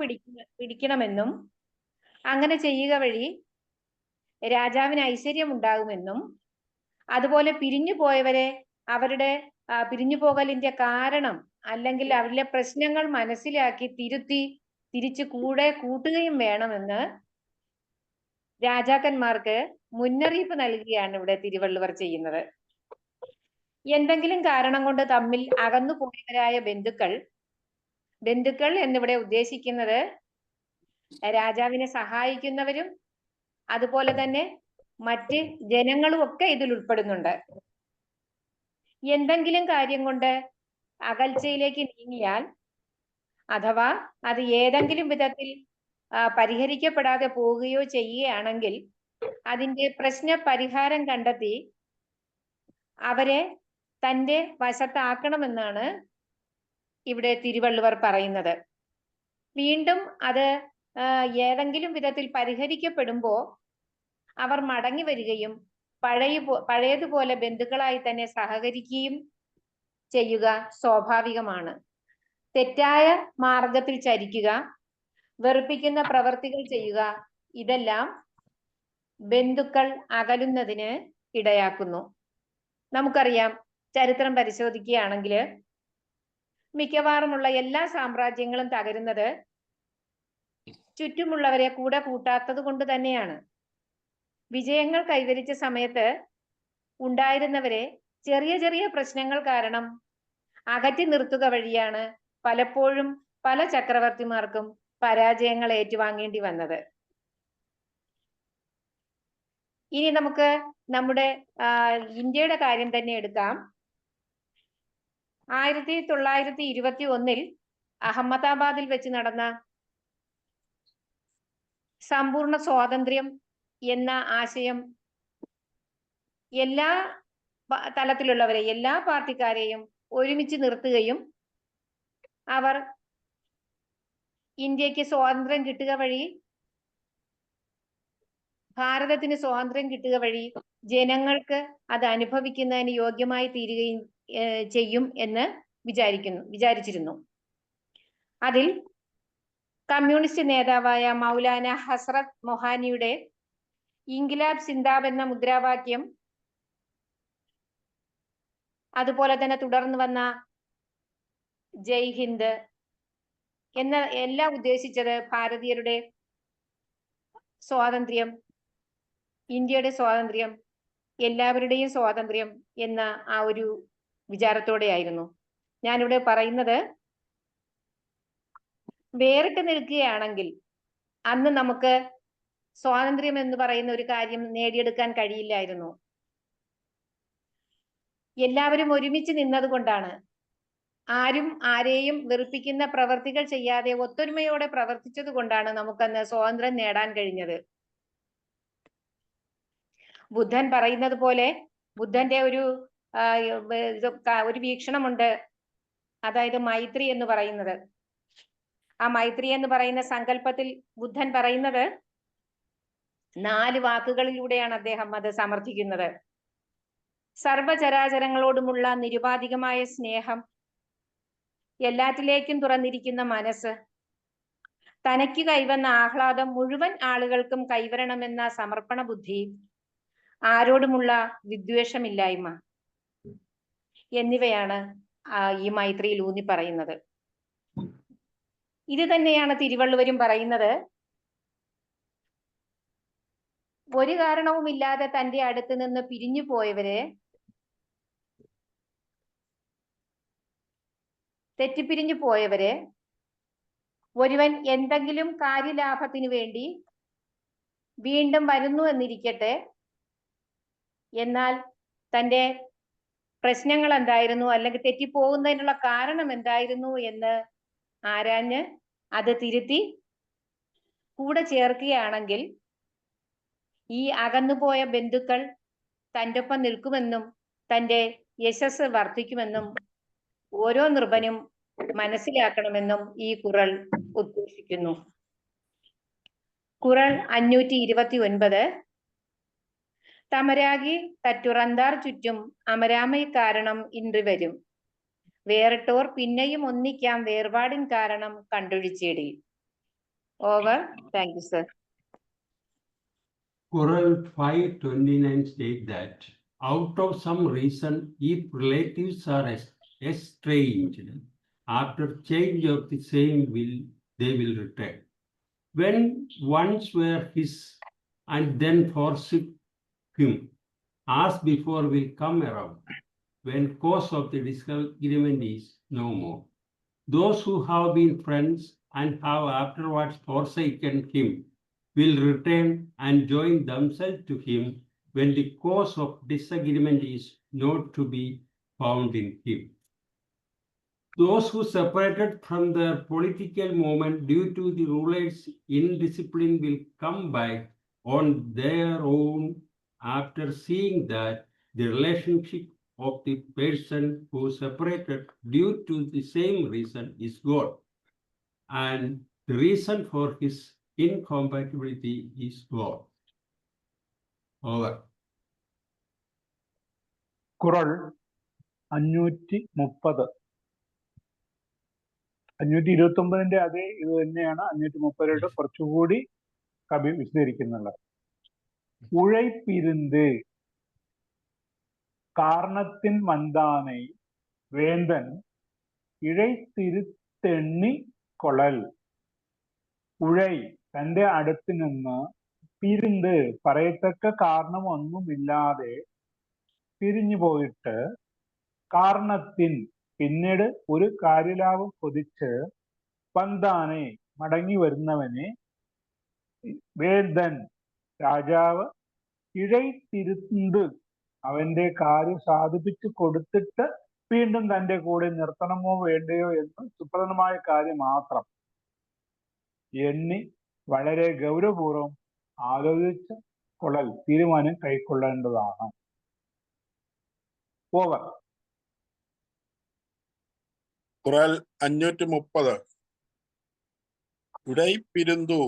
പിടിക്കണമെന്നും അങ്ങനെ ചെയ്യുക വഴി രാജാവിന് ഐശ്വര്യം ഉണ്ടാകുമെന്നും അതുപോലെ പിരിഞ്ഞു പോയവരെ അവരുടെ പിരിഞ്ഞു പോകലിന്റെ കാരണം അല്ലെങ്കിൽ അവരിലെ പ്രശ്നങ്ങൾ മനസ്സിലാക്കി തിരുത്തി തിരിച്ചു കൂടെ കൂട്ടുകയും വേണമെന്ന് രാജാക്കന്മാർക്ക് മുന്നറിയിപ്പ് നൽകുകയാണ് ഇവിടെ തിരുവള്ളുവർ ചെയ്യുന്നത്. എന്തെങ്കിലും കാരണം കൊണ്ട് തമ്മിൽ അകന്നു പോയവരായ ബന്ധുക്കൾ എന്നിവിടെ ഉദ്ദേശിക്കുന്നത് രാജാവിനെ സഹായിക്കുന്നവരും അതുപോലെ തന്നെ മറ്റ് ജനങ്ങളും ഒക്കെ ഇതിൽ ഉൾപ്പെടുന്നുണ്ട്. എന്തെങ്കിലും കാര്യം കൊണ്ട് അകൽച്ചയിലേക്ക് നീങ്ങിയാൽ അഥവാ അത് ഏതെങ്കിലും വിധത്തിൽ പരിഹരിക്കപ്പെടാതെ പോവുകയോ ചെയ്യുകയാണെങ്കിൽ അതിന്റെ പ്രശ്ന പരിഹാരം കണ്ടെത്തി അവരെ തന്റെ വശത്താക്കണമെന്നാണ് ഇവിടെ തിരുവള്ളുവർ പറയുന്നത്. വീണ്ടും അത് ഏതെങ്കിലും വിധത്തിൽ പരിഹരിക്കപ്പെടുമ്പോൾ അവർ മടങ്ങി വരികയും പഴയതുപോലെ ബന്ധുക്കളായി തന്നെ സഹകരിക്കുകയും ചെയ്യുക സ്വാഭാവികമാണ്. തെറ്റായ മാർഗത്തിൽ ചരിക്കുക, വെറുപ്പിക്കുന്ന പ്രവർത്തികൾ ചെയ്യുക, ഇതെല്ലാം ബന്ധുക്കൾ അകലുന്നതിന് ഇടയാക്കുന്നു. നമുക്കറിയാം ചരിത്രം പരിശോധിക്കുകയാണെങ്കിൽ മിക്കവാറുമുള്ള എല്ലാ സാമ്രാജ്യങ്ങളും തകരുന്നത് ചുറ്റുമുള്ളവരെ കൂടെ കൂട്ടാത്തത് കൊണ്ട് തന്നെയാണ്. വിജയങ്ങൾ കൈവരിച്ച സമയത്ത് ഉണ്ടായിരുന്നവരെ ചെറിയ ചെറിയ പ്രശ്നങ്ങൾ കാരണം അകറ്റി നിർത്തുക വഴിയാണ് പലപ്പോഴും പല ചക്രവർത്തിമാർക്കും പരാജയങ്ങൾ ഏറ്റുവാങ്ങേണ്ടി വന്നത്. ഇനി നമുക്ക് നമ്മുടെ ഇന്ത്യയുടെ കാര്യം തന്നെ എടുക്കാം. 1921 അഹമ്മദാബാദിൽ വെച്ച് നടന്ന സമ്പൂർണ്ണ സ്വാതന്ത്ര്യം എന്ന ആശയം എല്ലാ തലത്തിലുള്ളവരെ, എല്ലാ പാർട്ടിക്കാരെയും ഒരുമിച്ച് നിർത്തുകയും അവർ ഇന്ത്യക്ക് സ്വാതന്ത്ര്യം കിട്ടുക വഴി, ഭാരതത്തിന് സ്വാതന്ത്ര്യം കിട്ടുക വഴി ജനങ്ങൾക്ക് അത് അനുഭവിക്കുന്നതിന് യോഗ്യമായി തീരുകയും ചെയ്യും എന്ന് വിചാരിച്ചിരുന്നു. അതിൽ കമ്മ്യൂണിസ്റ്റ് നേതാവായ മൗലാന ഹസ്രത് മൊഹാനിയുടെ ഇൻകിലാബ് സിന്ദാബ് എന്ന മുദ്രാവാക്യം, അതുപോലെ തന്നെ തുടർന്ന് വന്ന ജയ് ഹിന്ദ് എന്ന എല്ലാം ഉദ്ദേശിച്ചത് ഭാരതീയരുടെ സ്വാതന്ത്ര്യം, ഇന്ത്യയുടെ സ്വാതന്ത്ര്യം, എല്ലാവരുടെയും സ്വാതന്ത്ര്യം എന്ന ആ ഒരു വിചാരത്തോടെയായിരുന്നു. ഞാനിവിടെ പറയുന്നത്, വേറിട്ട് നിൽക്കുകയാണെങ്കിൽ അന്ന് നമുക്ക് സ്വാതന്ത്ര്യം എന്ന് പറയുന്ന ഒരു കാര്യം നേടിയെടുക്കാൻ കഴിയില്ലായിരുന്നു. എല്ലാവരും ഒരുമിച്ച് നിന്നത് കൊണ്ടാണ്, ആരും ആരെയും വെറുപ്പിക്കുന്ന പ്രവർത്തികൾ ചെയ്യാതെ ഒത്തൊരുമയോടെ പ്രവർത്തിച്ചത് കൊണ്ടാണ് നമുക്കന്ന് സ്വാതന്ത്ര്യം നേടാൻ കഴിഞ്ഞത്. ബുദ്ധൻ പറയുന്നത് പോലെ, ബുദ്ധന്റെ ഒരു വീക്ഷണമുണ്ട്, അതായത് മൈത്രി എന്ന് പറയുന്നത്. ആ മൈത്രി എന്ന് പറയുന്ന സങ്കല്പത്തിൽ ബുദ്ധൻ പറയുന്നത് 4 വാക്കുകളിലൂടെയാണ് അദ്ദേഹം അത് സമർത്ഥിക്കുന്നത്. സർവചരാചരങ്ങളോടുമുള്ള നിരുപാധികമായ സ്നേഹം, എല്ലാറ്റിലേക്കും തുറന്നിരിക്കുന്ന മനസ്സ്, തനിക്ക് കൈവന്ന ആഹ്ലാദം മുഴുവൻ ആളുകൾക്കും കൈവരണമെന്ന സമർപ്പണ ബുദ്ധി, ആരോടുമുള്ള വിദ്വേഷമില്ലായ്മ എന്നിവയാണ് ഈ മൈത്രിയിൽ ഊന്നി പറയുന്നത്. ഇത് തന്നെയാണ് തിരുവള്ളുവരും പറയുന്നത്. ഒരു കാരണവുമില്ലാതെ തന്റെ അടുത്ത് നിന്ന് പിരിഞ്ഞു പോയവരെ, തെറ്റിപ്പിരിഞ്ഞു പോയവരെ ഒരുവൻ എന്തെങ്കിലും കാര്യലാഭത്തിനു വേണ്ടി വീണ്ടും വരുന്നു എന്നിരിക്കട്ടെ, എന്നാൽ തന്റെ പ്രശ്നങ്ങൾ എന്തായിരുന്നു, അല്ലെങ്കിൽ തെറ്റിപ്പോകുന്നതിനുള്ള കാരണം എന്തായിരുന്നു എന്ന് ആരാഞ്ഞ് അത് തിരുത്തി കൂടെ ചേർക്കുകയാണെങ്കിൽ ഈ അകന്നുപോയ ബന്ധുക്കൾ തൻ്റെ ഒപ്പം നിൽക്കുമെന്നും തൻ്റെ യശസ് വർദ്ധിക്കുമെന്നും ഓരോ നൃപനും മനസ്സിലാക്കണമെന്നും ഈ ഖുറൽ ഉദ്ദേശിക്കുന്നു. ഖുറൽ 529. തമരാകി തറ്റുറന്താർ ചുറ്റും അമരാമൈ കാരണം ഇன்று വരും, വേറിട്ടോർ പിന്നെയും ഒന്നിക്കാം വേർപാടിൻ കാരണം കണ്ടൊഴിച്ചേടി. Over. Thank you sir. Quran 5:29 states that out of some reason, if relatives are estranged, after change of the same will, they will return. When once were his and then forsook him, as before will come around, when cause of the disagreement is no more. Those who have been friends and have afterwards forsaken him will return and join themselves to him when the cause of disagreement is not to be found in him. Those who separated from their political movement due to the rulers' indiscipline will come back on their own after seeing that the relationship of the person who separated due to the same reason is God, and the reason for his incompatibility is God. Over. ഖുറൽ 530. 529 അതേ ഇത് തന്നെയാണ് 530 കുറച്ചുകൂടി കവി വിശദീകരിക്കുന്നുള്ളത്. ഉഴൈപ്പിരുന്ന് കാരണത്തിൻ വന്താனை വേന്തൻ ഇഴൈത്തിരുത്തെണ്ണി കൊളൽ. ഉഴൈ തന്റെ അടുത്ത് നിന്ന് പിരിന്ത് പറയത്തക്ക കാരണമൊന്നുമില്ലാതെ പിരിഞ്ഞു പോയിട്ട് കാരണത്തിൻ പിന്നീട് ഒരു കാര്യലാഭം കൊതിച്ച് വന്താനെ മടങ്ങി വരുന്നവനെ വേന്തൻ രാജാവ് ഇഴൈത്തിരുന്ത് അവന്റെ കാര്യം സാധിപ്പിച്ചു കൊടുത്തിട്ട് വീണ്ടും തന്റെ കൂടെ നിർത്തണമോ വേണ്ടയോ എന്ന് സുപ്രധാനമായ കാര്യം മാത്രം എണ്ണി വളരെ ഗൗരവപൂർവ്വം ആലോചിച്ച് കൊള്ളൽ തീരുമാനം കൈക്കൊള്ളേണ്ടതാണ്. ഓവർ. குறள் 530. உடைப்பிருந்து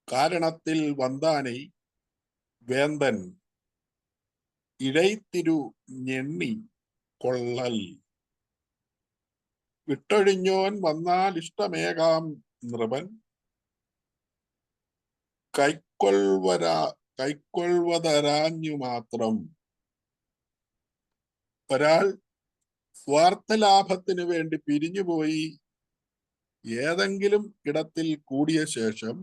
காரணத்தில் வந்தானை வேந்தன் ഇഴൈത്തിരു ഞെണ്ണി കൊള്ളൽ. വിട്ടൊഴിഞ്ഞോൻ വന്നാൽ ഇഷ്ടമേകാം നൃപൻ കൈക്കൊള്ളുവതരാഞ്ഞു മാത്രം. ഒരാൾ സ്വാർത്ഥലാഭത്തിന് വേണ്ടി പിരിഞ്ഞുപോയി ഏതെങ്കിലും ഇടത്തിൽ കൂടിയ ശേഷം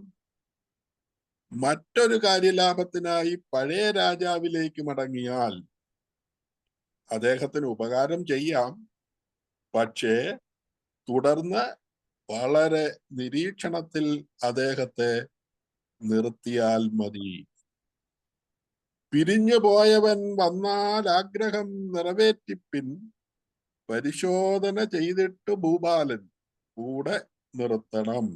മറ്റൊരു കാര്യലാഭത്തിനായി പഴയ രാജാവിലേക്ക് മടങ്ങിയാൽ അദ്ദേഹത്തിന് ഉപകാരം ചെയ്യാം. പക്ഷേ തുടർന്ന് വളരെ നിരീക്ഷണത്തിൽ അദ്ദേഹത്തെ നിർത്തിയാൽ മതി. പിരിഞ്ഞു പോയവൻ വന്നാൽ ആഗ്രഹം നിറവേറ്റിപ്പിൻ പരിശോധന ചെയ്തിട്ട് ഭൂപാലൻ കൂടെ നിർത്തണം.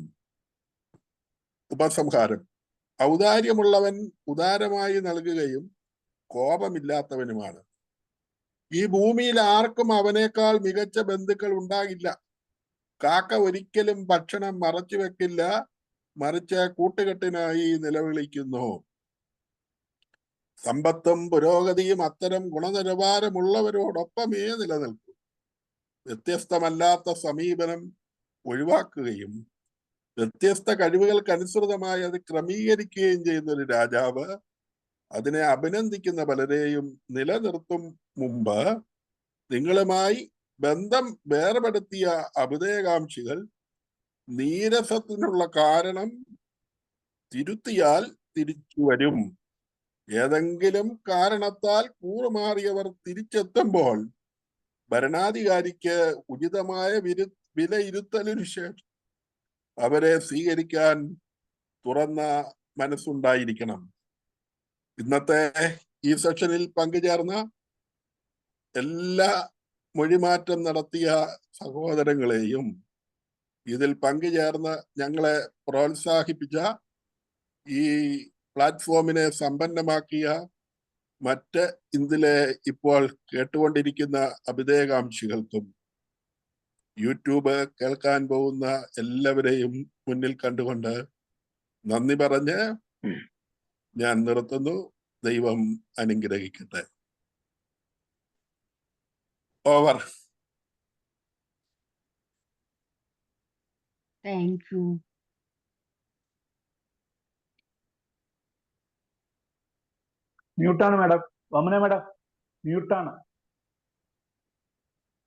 ഉപസംഹാരം. ഔദാര്യമുള്ളവൻ ഉദാരമായി നൽകുകയും കോപമില്ലാത്തവനുമാണ്. ഈ ഭൂമിയിൽ ആർക്കും അവനേക്കാൾ മികച്ച ബന്ധുക്കൾ ഉണ്ടാകില്ല. കാക്ക ഒരിക്കലും ഭക്ഷണം മറച്ചു വെക്കില്ല, മറിച്ച് കൂട്ടുകെട്ടിനായി നിലവിളിക്കുന്നു. സമ്പത്തും പുരോഗതിയും അത്തരം ഗുണനിലവാരമുള്ളവരോടൊപ്പമേ നിലനിൽക്കൂ. വ്യത്യസ്തമല്ലാത്ത സമീപനം ഒഴിവാക്കുകയും വ്യത്യസ്ത കഴിവുകൾക്കനുസൃതമായി അത് ക്രമീകരിക്കുകയും ചെയ്യുന്ന ഒരു രാജാവ് അതിനെ അഭിനന്ദിക്കുന്ന പലരെയും നിലനിർത്തും മുമ്പ് നിങ്ങളുമായി ബന്ധം വേർപെടുത്തിയ അഭുദയകാംക്ഷികൾ നീരസത്തിനുള്ള കാരണം തിരുത്തിയാൽ തിരിച്ചു വരും. ഏതെങ്കിലും കാരണത്താൽ കൂറുമാറിയവർ തിരിച്ചെത്തുമ്പോൾ ഭരണാധികാരിക്ക് ഉചിതമായ വിലയിരുത്തലിനു ശേഷം അവരെ സ്വീകരിക്കാൻ തുറന്ന മനസ്സുണ്ടായിരിക്കണം. ഇന്നത്തെ ഈ സെഷനിൽ പങ്കുചേർന്ന എല്ലാ മൊഴിമാറ്റം നടത്തിയ സഹോദരങ്ങളെയും ഇതിൽ പങ്കുചേർന്ന് ഞങ്ങളെ പ്രോത്സാഹിപ്പിച്ച ഈ പ്ലാറ്റ്ഫോമിനെ സമ്പന്നമാക്കിയ മറ്റ് ഇതിലെ ഇപ്പോൾ കേട്ടുകൊണ്ടിരിക്കുന്ന അഭ്യുദയകാംക്ഷികൾക്കും യൂട്യൂബ് കേൾക്കാൻ പോകുന്ന എല്ലാവരെയും മുന്നിൽ കണ്ടുകൊണ്ട് നന്ദി പറഞ്ഞ് ഞാൻ നിർത്തുന്നു. ദൈവം അനുഗ്രഹിക്കട്ടെ. ഓവർ. Thank you. മ്യൂട്ടാണ് മാഡം. വമന മാഡം മ്യൂട്ടാണ്,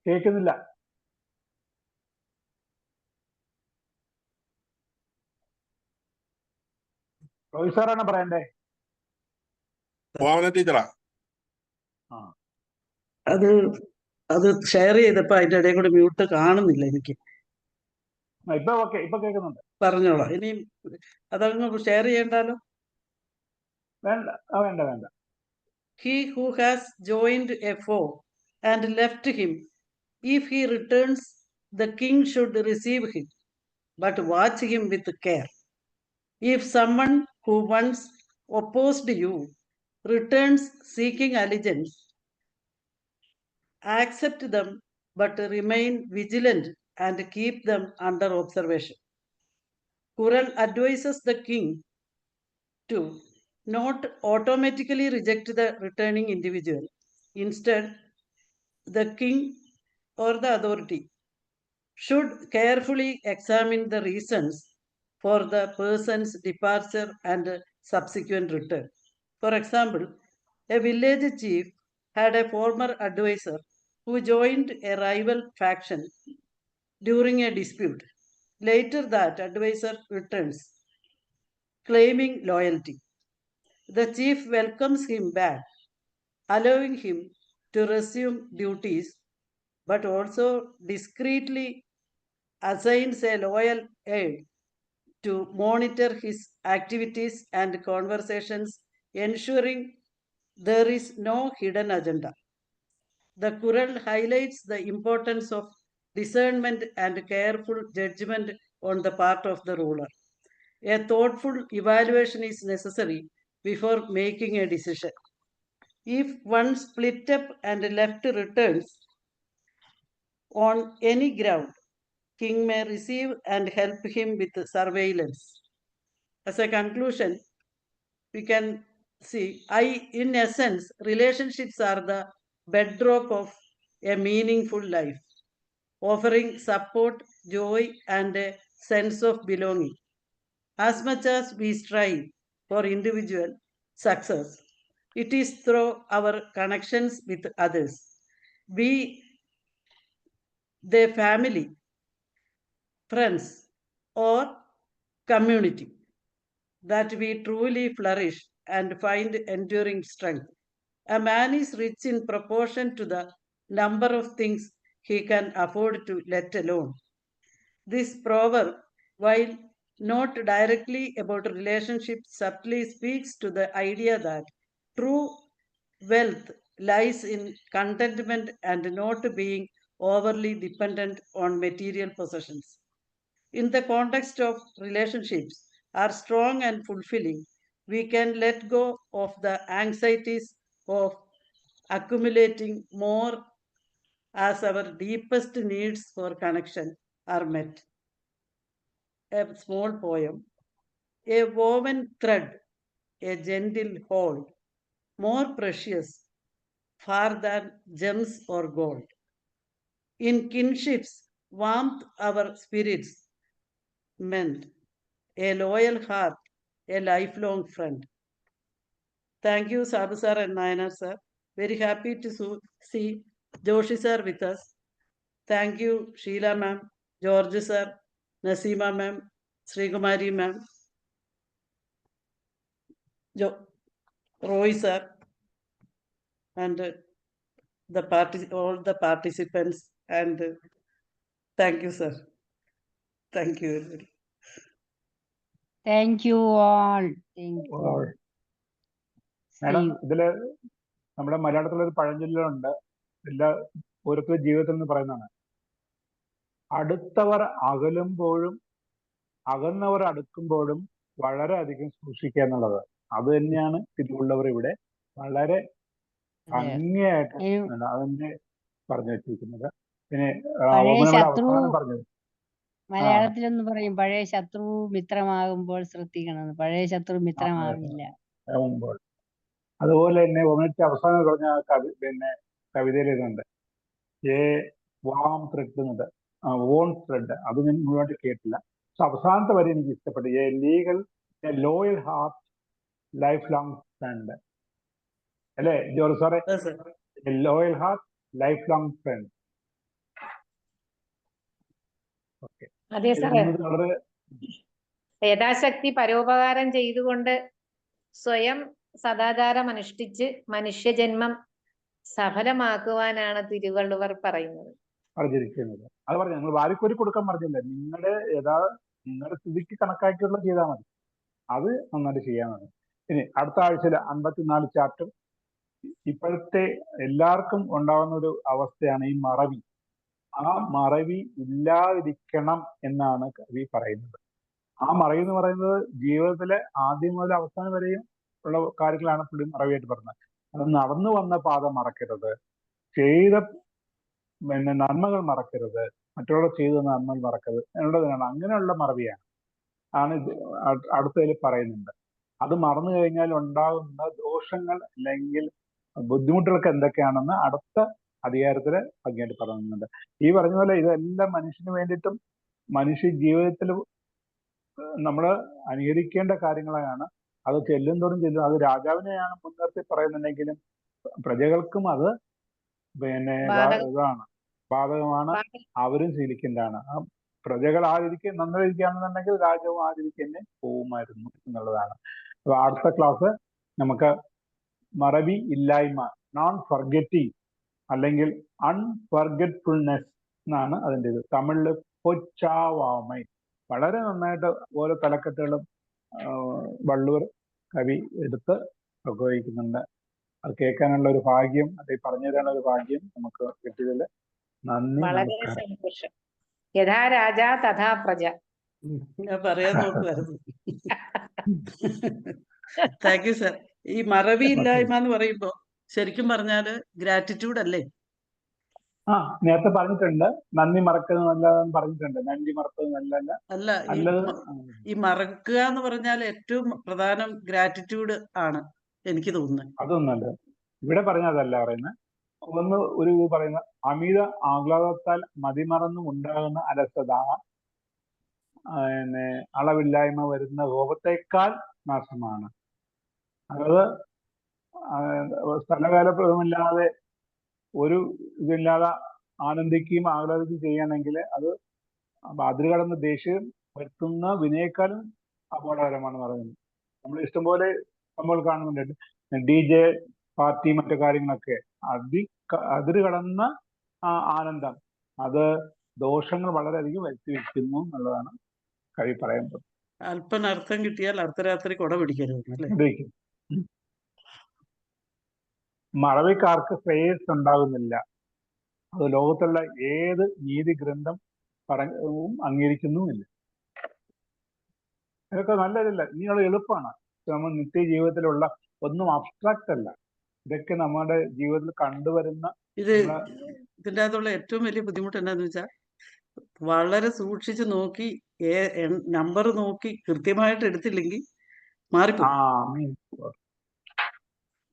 കേൾക്കുന്നില്ല. റോയ് സാറാണ് പറയണ്ടേ? ടീച്ചറാ. അത് ഷെയർ ചെയ്തപ്പോ അതിന്റെ ഇടയിൽ കൂടെ മ്യൂട്ട് കാണുന്നില്ല എനിക്ക്. ഇപ്പൊ ഓക്കെ, ഇപ്പൊ കേൾക്കുന്നുണ്ട്. പറഞ്ഞോളാം. ഇനിയും അതങ്ങ് ഷെയർ ചെയ്യണ്ടല്ലോ. വേണ്ട വേണ്ട വേണ്ട. He who has joined a foe and left him, if he returns, the king should receive him, but watch him with care. If someone who once opposed you returns seeking allegiance, accept them, but remain vigilant and keep them under observation. Quran advises the king to not automatically reject the returning individual. Instead, the king or the authority should carefully examine the reasons for the person's departure and subsequent return. For example, a village chief had a former advisor who joined a rival faction during a dispute. Later, that advisor returns, claiming loyalty. The chief welcomes him back, allowing him to resume duties, but also discreetly assigns a loyal aide to monitor his activities and conversations, ensuring there is no hidden agenda. The Quran highlights the importance of discernment and careful judgment on the part of the ruler. A thoughtful evaluation is necessary before making a decision. If one split up and left returns on any ground, king may receive and help him with surveillance. As a conclusion, we can see, in essence, relationships are the bedrock of a meaningful life, offering support, joy, and a sense of belonging. As much as we strive for individual success, it is through our connections with others, be they family, friends, or community, that we truly flourish and find enduring strength. A man is rich in proportion to the number of things he can afford to let alone. This proverb, while not directly about relationships, subtly speaks to the idea that true wealth lies in contentment and not being overly dependent on material possessions. In the context of relationships are strong and fulfilling, we can let go of the anxieties of accumulating more as our deepest needs for connection are met. A small poem. A woven thread, a gentle hold, more precious far than gems or gold. In kinships, warmth our spirits mend, a loyal heart, a lifelong friend. Thank you, Sadhu sir and Nayanar sir. Very happy to see Joshi sir with us. Thank you, Sheila ma'am, George sir, Nasima ma'am, Sri Kumari ma'am, Roy sir, and all the participants. And thank you, sir. Thank you, everybody. Thank you all. Thank you. See madam you. ഇതില് നമ്മുടെ മലയാളത്തിലൊരു പഴഞ്ചൊല്ലുണ്ട്, എല്ലാ ഓരോരുത്തരുടെ ജീവിതത്തിൽ നിന്ന് പറയുന്നതാണ്. അടുത്തവർ അകലുമ്പോഴും അകന്നവർ അടുക്കുമ്പോഴും വളരെയധികം സൂക്ഷിക്കുക എന്നുള്ളത്. അത് തന്നെയാണ് ഇതിലുള്ളവർ ഇവിടെ വളരെ ഭംഗിയായിട്ട് അതിനെ പറഞ്ഞു വെച്ചിരിക്കുന്നത്. പിന്നെ അവസാനം പറഞ്ഞത് മലയാളത്തിലൊന്ന് പറയും, പഴയ ശത്രു മിത്രമാകുമ്പോൾ ശ്രദ്ധിക്കണം. പഴയ ശത്രു മിത്രമാവില്ല. അതുപോലെ തന്നെ ഒന്നിട്ട് അവസാനം പറഞ്ഞ കവിതയിൽ ഇതുണ്ട്, ഏ വാം ത്രെഡ് എന്നുണ്ട്, വോൺ ത്രെഡ്. അത് ഞാൻ മുഴുവനായിട്ട് കേട്ടില്ല. പക്ഷെ അവസാനത്തെ വരെ എനിക്ക് ഇഷ്ടപ്പെട്ടു. A legal a loyal heart lifelong friend. അല്ലേ ജോർജ് സാറേ? A loyal heart lifelong friend. Okay. അതെ സാറേ, യഥാശക്തി പരോപകാരം ചെയ്തുകൊണ്ട് സ്വയം സദാചാരം അനുഷ്ഠിച്ച് മനുഷ്യജന്മം സഫലമാക്കുവാനാണ് തിരുവള്ളുവർ പറയുന്നത്. പറഞ്ഞിരിക്കുന്നത് അത് പറഞ്ഞു. നിങ്ങൾ വാരിക്കോരി കൊടുക്കാൻ പറഞ്ഞില്ല, നിങ്ങളുടെ സ്ഥിതിക്ക് കണക്കാക്കിയുള്ള ചെയ്താൽ മതി. അത് നന്നായിട്ട് ചെയ്യാൻ മതി. ഇനി അടുത്ത ആഴ്ചയിൽ 54 ചാപ്റ്റർ. ഇപ്പോഴത്തെ എല്ലാവർക്കും ഉണ്ടാകുന്ന ഒരു അവസ്ഥയാണ് ഈ മറവി. ആ മറവി ഇല്ലാതിരിക്കണം എന്നാണ് കവി പറയുന്നത്. ആ മറവി എന്ന് പറയുന്നത് ജീവിതത്തിലെ ആദ്യം മുതൽ അവസാനം വരെയും ഉള്ള കാര്യങ്ങളാണ് പുള്ളി മറവിയായിട്ട് പറഞ്ഞത്. അത് നടന്നു വന്ന പാത മറക്കരുത്, ചെയ്ത നന്മകൾ മറക്കരുത്, മറ്റുള്ളവർ ചെയ്തു തന്ന നന്മകൾ മറക്കരുത് എന്നുള്ളതിനാണ്. അങ്ങനെയുള്ള മറവിയാണ് ഇത് അടുത്തതിൽ പറയുന്നുണ്ട്. അത് മറന്നു കഴിഞ്ഞാൽ ഉണ്ടാകുന്ന ദോഷങ്ങൾ അല്ലെങ്കിൽ ബുദ്ധിമുട്ടുകളൊക്കെ എന്തൊക്കെയാണെന്ന് അടുത്ത അധികാരത്തില് ഭംഗിയായിട്ട് പറയുന്നുണ്ട്. ഈ പറഞ്ഞ പോലെ ഇതെല്ലാം മനുഷ്യന് വേണ്ടിയിട്ടും മനുഷ്യ ജീവിതത്തിൽ നമ്മൾ അനുകരിക്കേണ്ട കാര്യങ്ങളാണ്. അത് ചെല്ലും തോറും അത് രാജാവിനെയാണ് മുൻനിർത്തി പറയുന്നുണ്ടെങ്കിലും പ്രജകൾക്കും അത് പിന്നെ ഇതാണ് ബാധകമാണ്. ബാധകം. അവരും ശീലിക്കേണ്ടതാണ്. ആ പ്രജകൾ നന്നായിരിക്കുകയാണെന്നുണ്ടെങ്കിൽ രാജ്യവും ആ രീതിക്ക് തന്നെ പോവുമായിരുന്നു എന്നുള്ളതാണ്. അപ്പൊ അടുത്ത ക്ലാസ് നമുക്ക് മറവി ഇല്ലായ്മ, നോൺ ഫർഗറ്റിംഗ് അല്ലെങ്കിൽ അൺഫർഗറ്റ്ഫുൾനെസ് എന്നാണ് അതിൻ്റെ ഇത്. തമിഴില് പൊച്ചാവാമൈ. വളരെ നന്നായിട്ട് ഓരോ തലക്കെട്ടുകളും വള്ളുവർ കവി എടുത്ത് പ്രയോഗിക്കുന്നുണ്ട്. അത് കേൾക്കാനുള്ള ഒരു ഭാഗ്യം, അത് പറഞ്ഞു തരാനുള്ള ഒരു ഭാഗ്യം നമുക്ക് കിട്ടിയതിൽ നന്ദി, വളരെ നമസ്കാരം. സന്തോഷം. യഥാ രാജ തഥാ പ്രജ. ഞാൻ പറയാൻ നോക്കുമായിരുന്നു. Thank you sir. ഈ മറവി ഇല്ലായ്മ എന്ന് പറയുമ്പോ ശരിക്കും പറഞ്ഞാല് ഗ്രാറ്റിറ്റ്യൂഡ് അല്ലേ? ആ, നേരത്തെ പറഞ്ഞിട്ടുണ്ട്, നന്ദി മറക്കുന്നത് നല്ലതെന്ന് പറഞ്ഞിട്ടുണ്ട്. നന്ദി മറക്കുന്നത് നല്ലതല്ല. അല്ല, നല്ലത് ഈ മറക്കുക എന്ന് പറഞ്ഞാൽ ഏറ്റവും പ്രധാനം ഗ്രാറ്റിറ്റ്യൂഡ് ആണ് എനിക്ക് തോന്നുന്നത്. അതൊന്നല്ല ഇവിടെ പറഞ്ഞതല്ല പറയുന്നത്. ഒരു പറയുന്ന അമിത ആഹ്ലാദത്താൽ മതിമറന്നും ഉണ്ടാകുന്ന അലസത, പിന്നെ അളവില്ലായ്മ വരുന്ന കോപത്തേക്കാൾ നാശമാണ്. അതായത് സ്ഥലകാലപ്രദമില്ലാതെ ഒരു ഇതില്ലാതെ ആനന്ദിക്കുകയും ആഹ്ലാദിക്കുകയും ചെയ്യുകയാണെങ്കിൽ അത് അതിരുകടന്ന ദേഷ്യം വരുത്തുന്ന വിനയേക്കാളും അപകടകരമാണെന്ന് പറയുന്നത്. നമ്മൾ ഇഷ്ടംപോലെ നമ്മൾ കാണുന്നുണ്ട്. DJ പാർട്ടി മറ്റു കാര്യങ്ങളൊക്കെ അതിര് കടന്ന ആനന്ദം, അത് ദോഷങ്ങൾ വളരെയധികം വരുത്തി വയ്ക്കുന്നു എന്നുള്ളതാണ് കവി പറയുന്നത്. അല്പന അർത്ഥം കിട്ടിയാൽ അർദ്ധരാത്രി കൊട പിടിക്കരുത് അല്ലേ? മറവിക്കാർക്ക് ശ്രേയസ് ഉണ്ടാകുന്നില്ല. അത് ലോകത്തുള്ള ഏത് നീതി ഗ്രന്ഥം അംഗീകരിക്കുന്നുമില്ല. ഇതൊക്കെ നല്ലതല്ല, ഇനിയുള്ള എളുപ്പമാണ്. നമ്മൾ നിത്യ ജീവിതത്തിലുള്ള ഒന്നും അബ്സ്ട്രാക്റ്റ് അല്ല, ഇതൊക്കെ നമ്മുടെ ജീവിതത്തിൽ കണ്ടുവരുന്ന. ഇതിൻ്റെ അകത്തുള്ള ഏറ്റവും വലിയ ബുദ്ധിമുട്ട് എന്താന്ന് വെച്ചാൽ വളരെ സൂക്ഷിച്ച് നോക്കി നമ്പർ നോക്കി കൃത്യമായിട്ട് എടുത്തില്ലെങ്കിൽ മാറിപ്പോയി.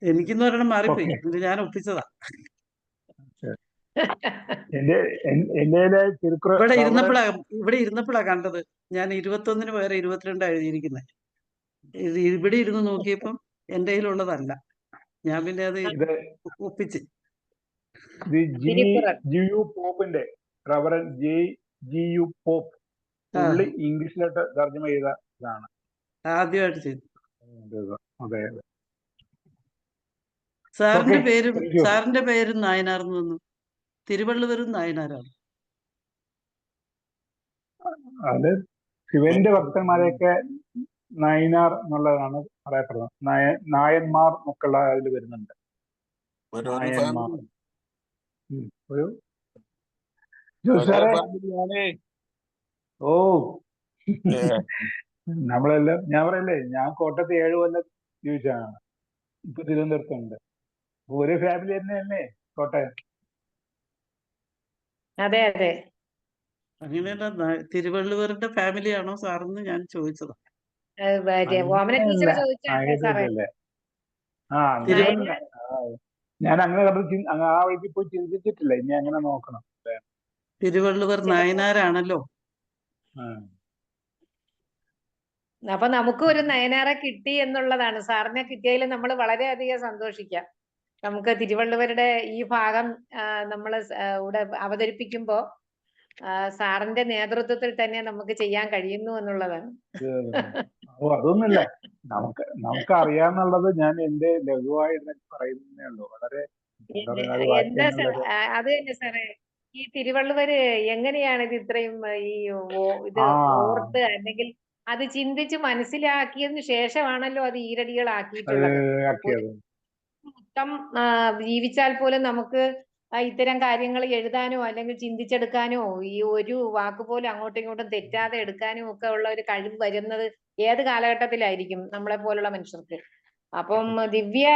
എനിക്കെന്ന് പറയണം മാറിപ്പോയി. ഇത് ഞാൻ ഒപ്പിച്ചതാ. ഇവിടെ ഇരുന്നപ്പോഴാ കണ്ടത്. ഞാൻ 21 പകരം 22 എഴുതിയിരിക്കുന്നത്. ഇവിടെ ഇരുന്ന് നോക്കിയപ്പം എൻ്റെ കയ്യിലുള്ളതല്ല. ഞാൻ പിന്നെ അത് ഒപ്പിച്ച്. പോപ്പിന്റെ റവറൻ G.U. പോപ്പ് പുള്ളി ഇംഗ്ലീഷിലോട്ട് തർജ്ജമ ചെയ്ത ഇതാണ് ആദ്യമായിട്ട് ചെയ്തു. അതെ. സാറിന്റെ പേരും നായനാർന്ന് വന്നു. തിരുവള്ളുവരും നായനാരാണ്. അത് ശിവന്റെ ഭക്തന്മാരെയൊക്കെ നായനാർ എന്നുള്ളതാണ് പറയപ്പെടുന്നത്. നായന്മാർ എന്നൊക്കെയുള്ള അതിൽ വരുന്നുണ്ട്. നായന്മാർ ഒരു നമ്മളെല്ലാം ഞാൻ പറയല്ലേ, ഞാൻ കോട്ടയത്ത് 7 കൊല്ലം ജീവിച്ചതാണ്. ഇപ്പൊ തിരുവനന്തപുരത്തുണ്ട്. ഒരേ ഫാമിലി തന്നെയല്ലേ കോട്ടയം? അതെ അതെ. അങ്ങനെയല്ല, തിരുവള്ളുവരുടെ ഫാമിലിയാണോ സാറെന്ന് ഞാൻ ചോദിച്ചതാ. ഞാൻ അങ്ങനെ ആ വഴിക്ക് പോയി ചിന്തിച്ചിട്ടില്ല. ഇനി അങ്ങനെ നോക്കണം. തിരുവള്ളുവർ നായനാരാണല്ലോ. അപ്പൊ നമുക്കും ഒരു നയനാറെ കിട്ടി എന്നുള്ളതാണ്. സാറിനെ കിട്ടിയതിൽ നമ്മൾ വളരെയധികം സന്തോഷിക്കാം. നമുക്ക് തിരുവള്ളുവരുടെ ഈ ഭാഗം നമ്മൾ ഇവിടെ അവതരിപ്പിക്കുമ്പോ സാറിന്റെ നേതൃത്വത്തിൽ തന്നെ നമുക്ക് ചെയ്യാൻ കഴിയുന്നു എന്നുള്ളതാണ്. അതൊന്നുമില്ല, നമുക്ക് അറിയാന്നുള്ളത് ഞാൻ എന്റെ ലഘുവായി പറയുന്നേ ഉള്ളൂ. വളരെ എന്താ അത് തന്നെ സാറേ, ഈ തിരുവള്ളുവര് എങ്ങനെയാണ് ഇത് ഇത്രയും ഇത് ഓർത്ത് അല്ലെങ്കിൽ അത് ചിന്തിച്ച് മനസ്സിലാക്കിയതിനു ശേഷമാണല്ലോ അത് ഈരടികളാക്കിയിട്ടുള്ളത്. മൊത്തം ജീവിച്ചാൽ പോലും നമുക്ക് ഇത്തരം കാര്യങ്ങൾ എഴുതാനോ അല്ലെങ്കിൽ ചിന്തിച്ചെടുക്കാനോ ഈ ഒരു വാക്ക് പോലും അങ്ങോട്ടും ഇങ്ങോട്ടും തെറ്റാതെ എടുക്കാനും ഒക്കെ ഉള്ള ഒരു കഴിവ് വരുന്നത് ഏത് കാലഘട്ടത്തിലായിരിക്കും നമ്മളെ പോലുള്ള മനുഷ്യർക്ക്. അപ്പം ദിവ്യ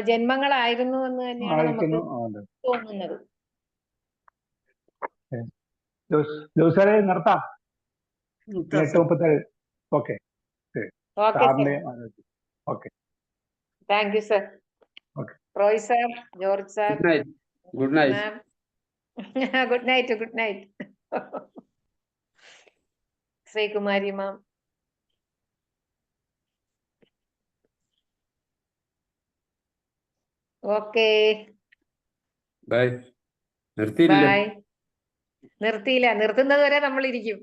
ജന്മങ്ങളായിരുന്നു എന്ന് തന്നെയാണ് നമുക്ക് തോന്നുന്നത്. നിർത്താം. 8:37. Okay. Thank you sir. Roy sir, George sir, good night. Good night. Good night. Sreekumari ma'am. Okay, bye. നിർത്തിയില്ലേ? ബൈ. നിർത്തിയില്ല, നിർത്തുന്നത് വരെ നമ്മൾ ഇരിക്കും.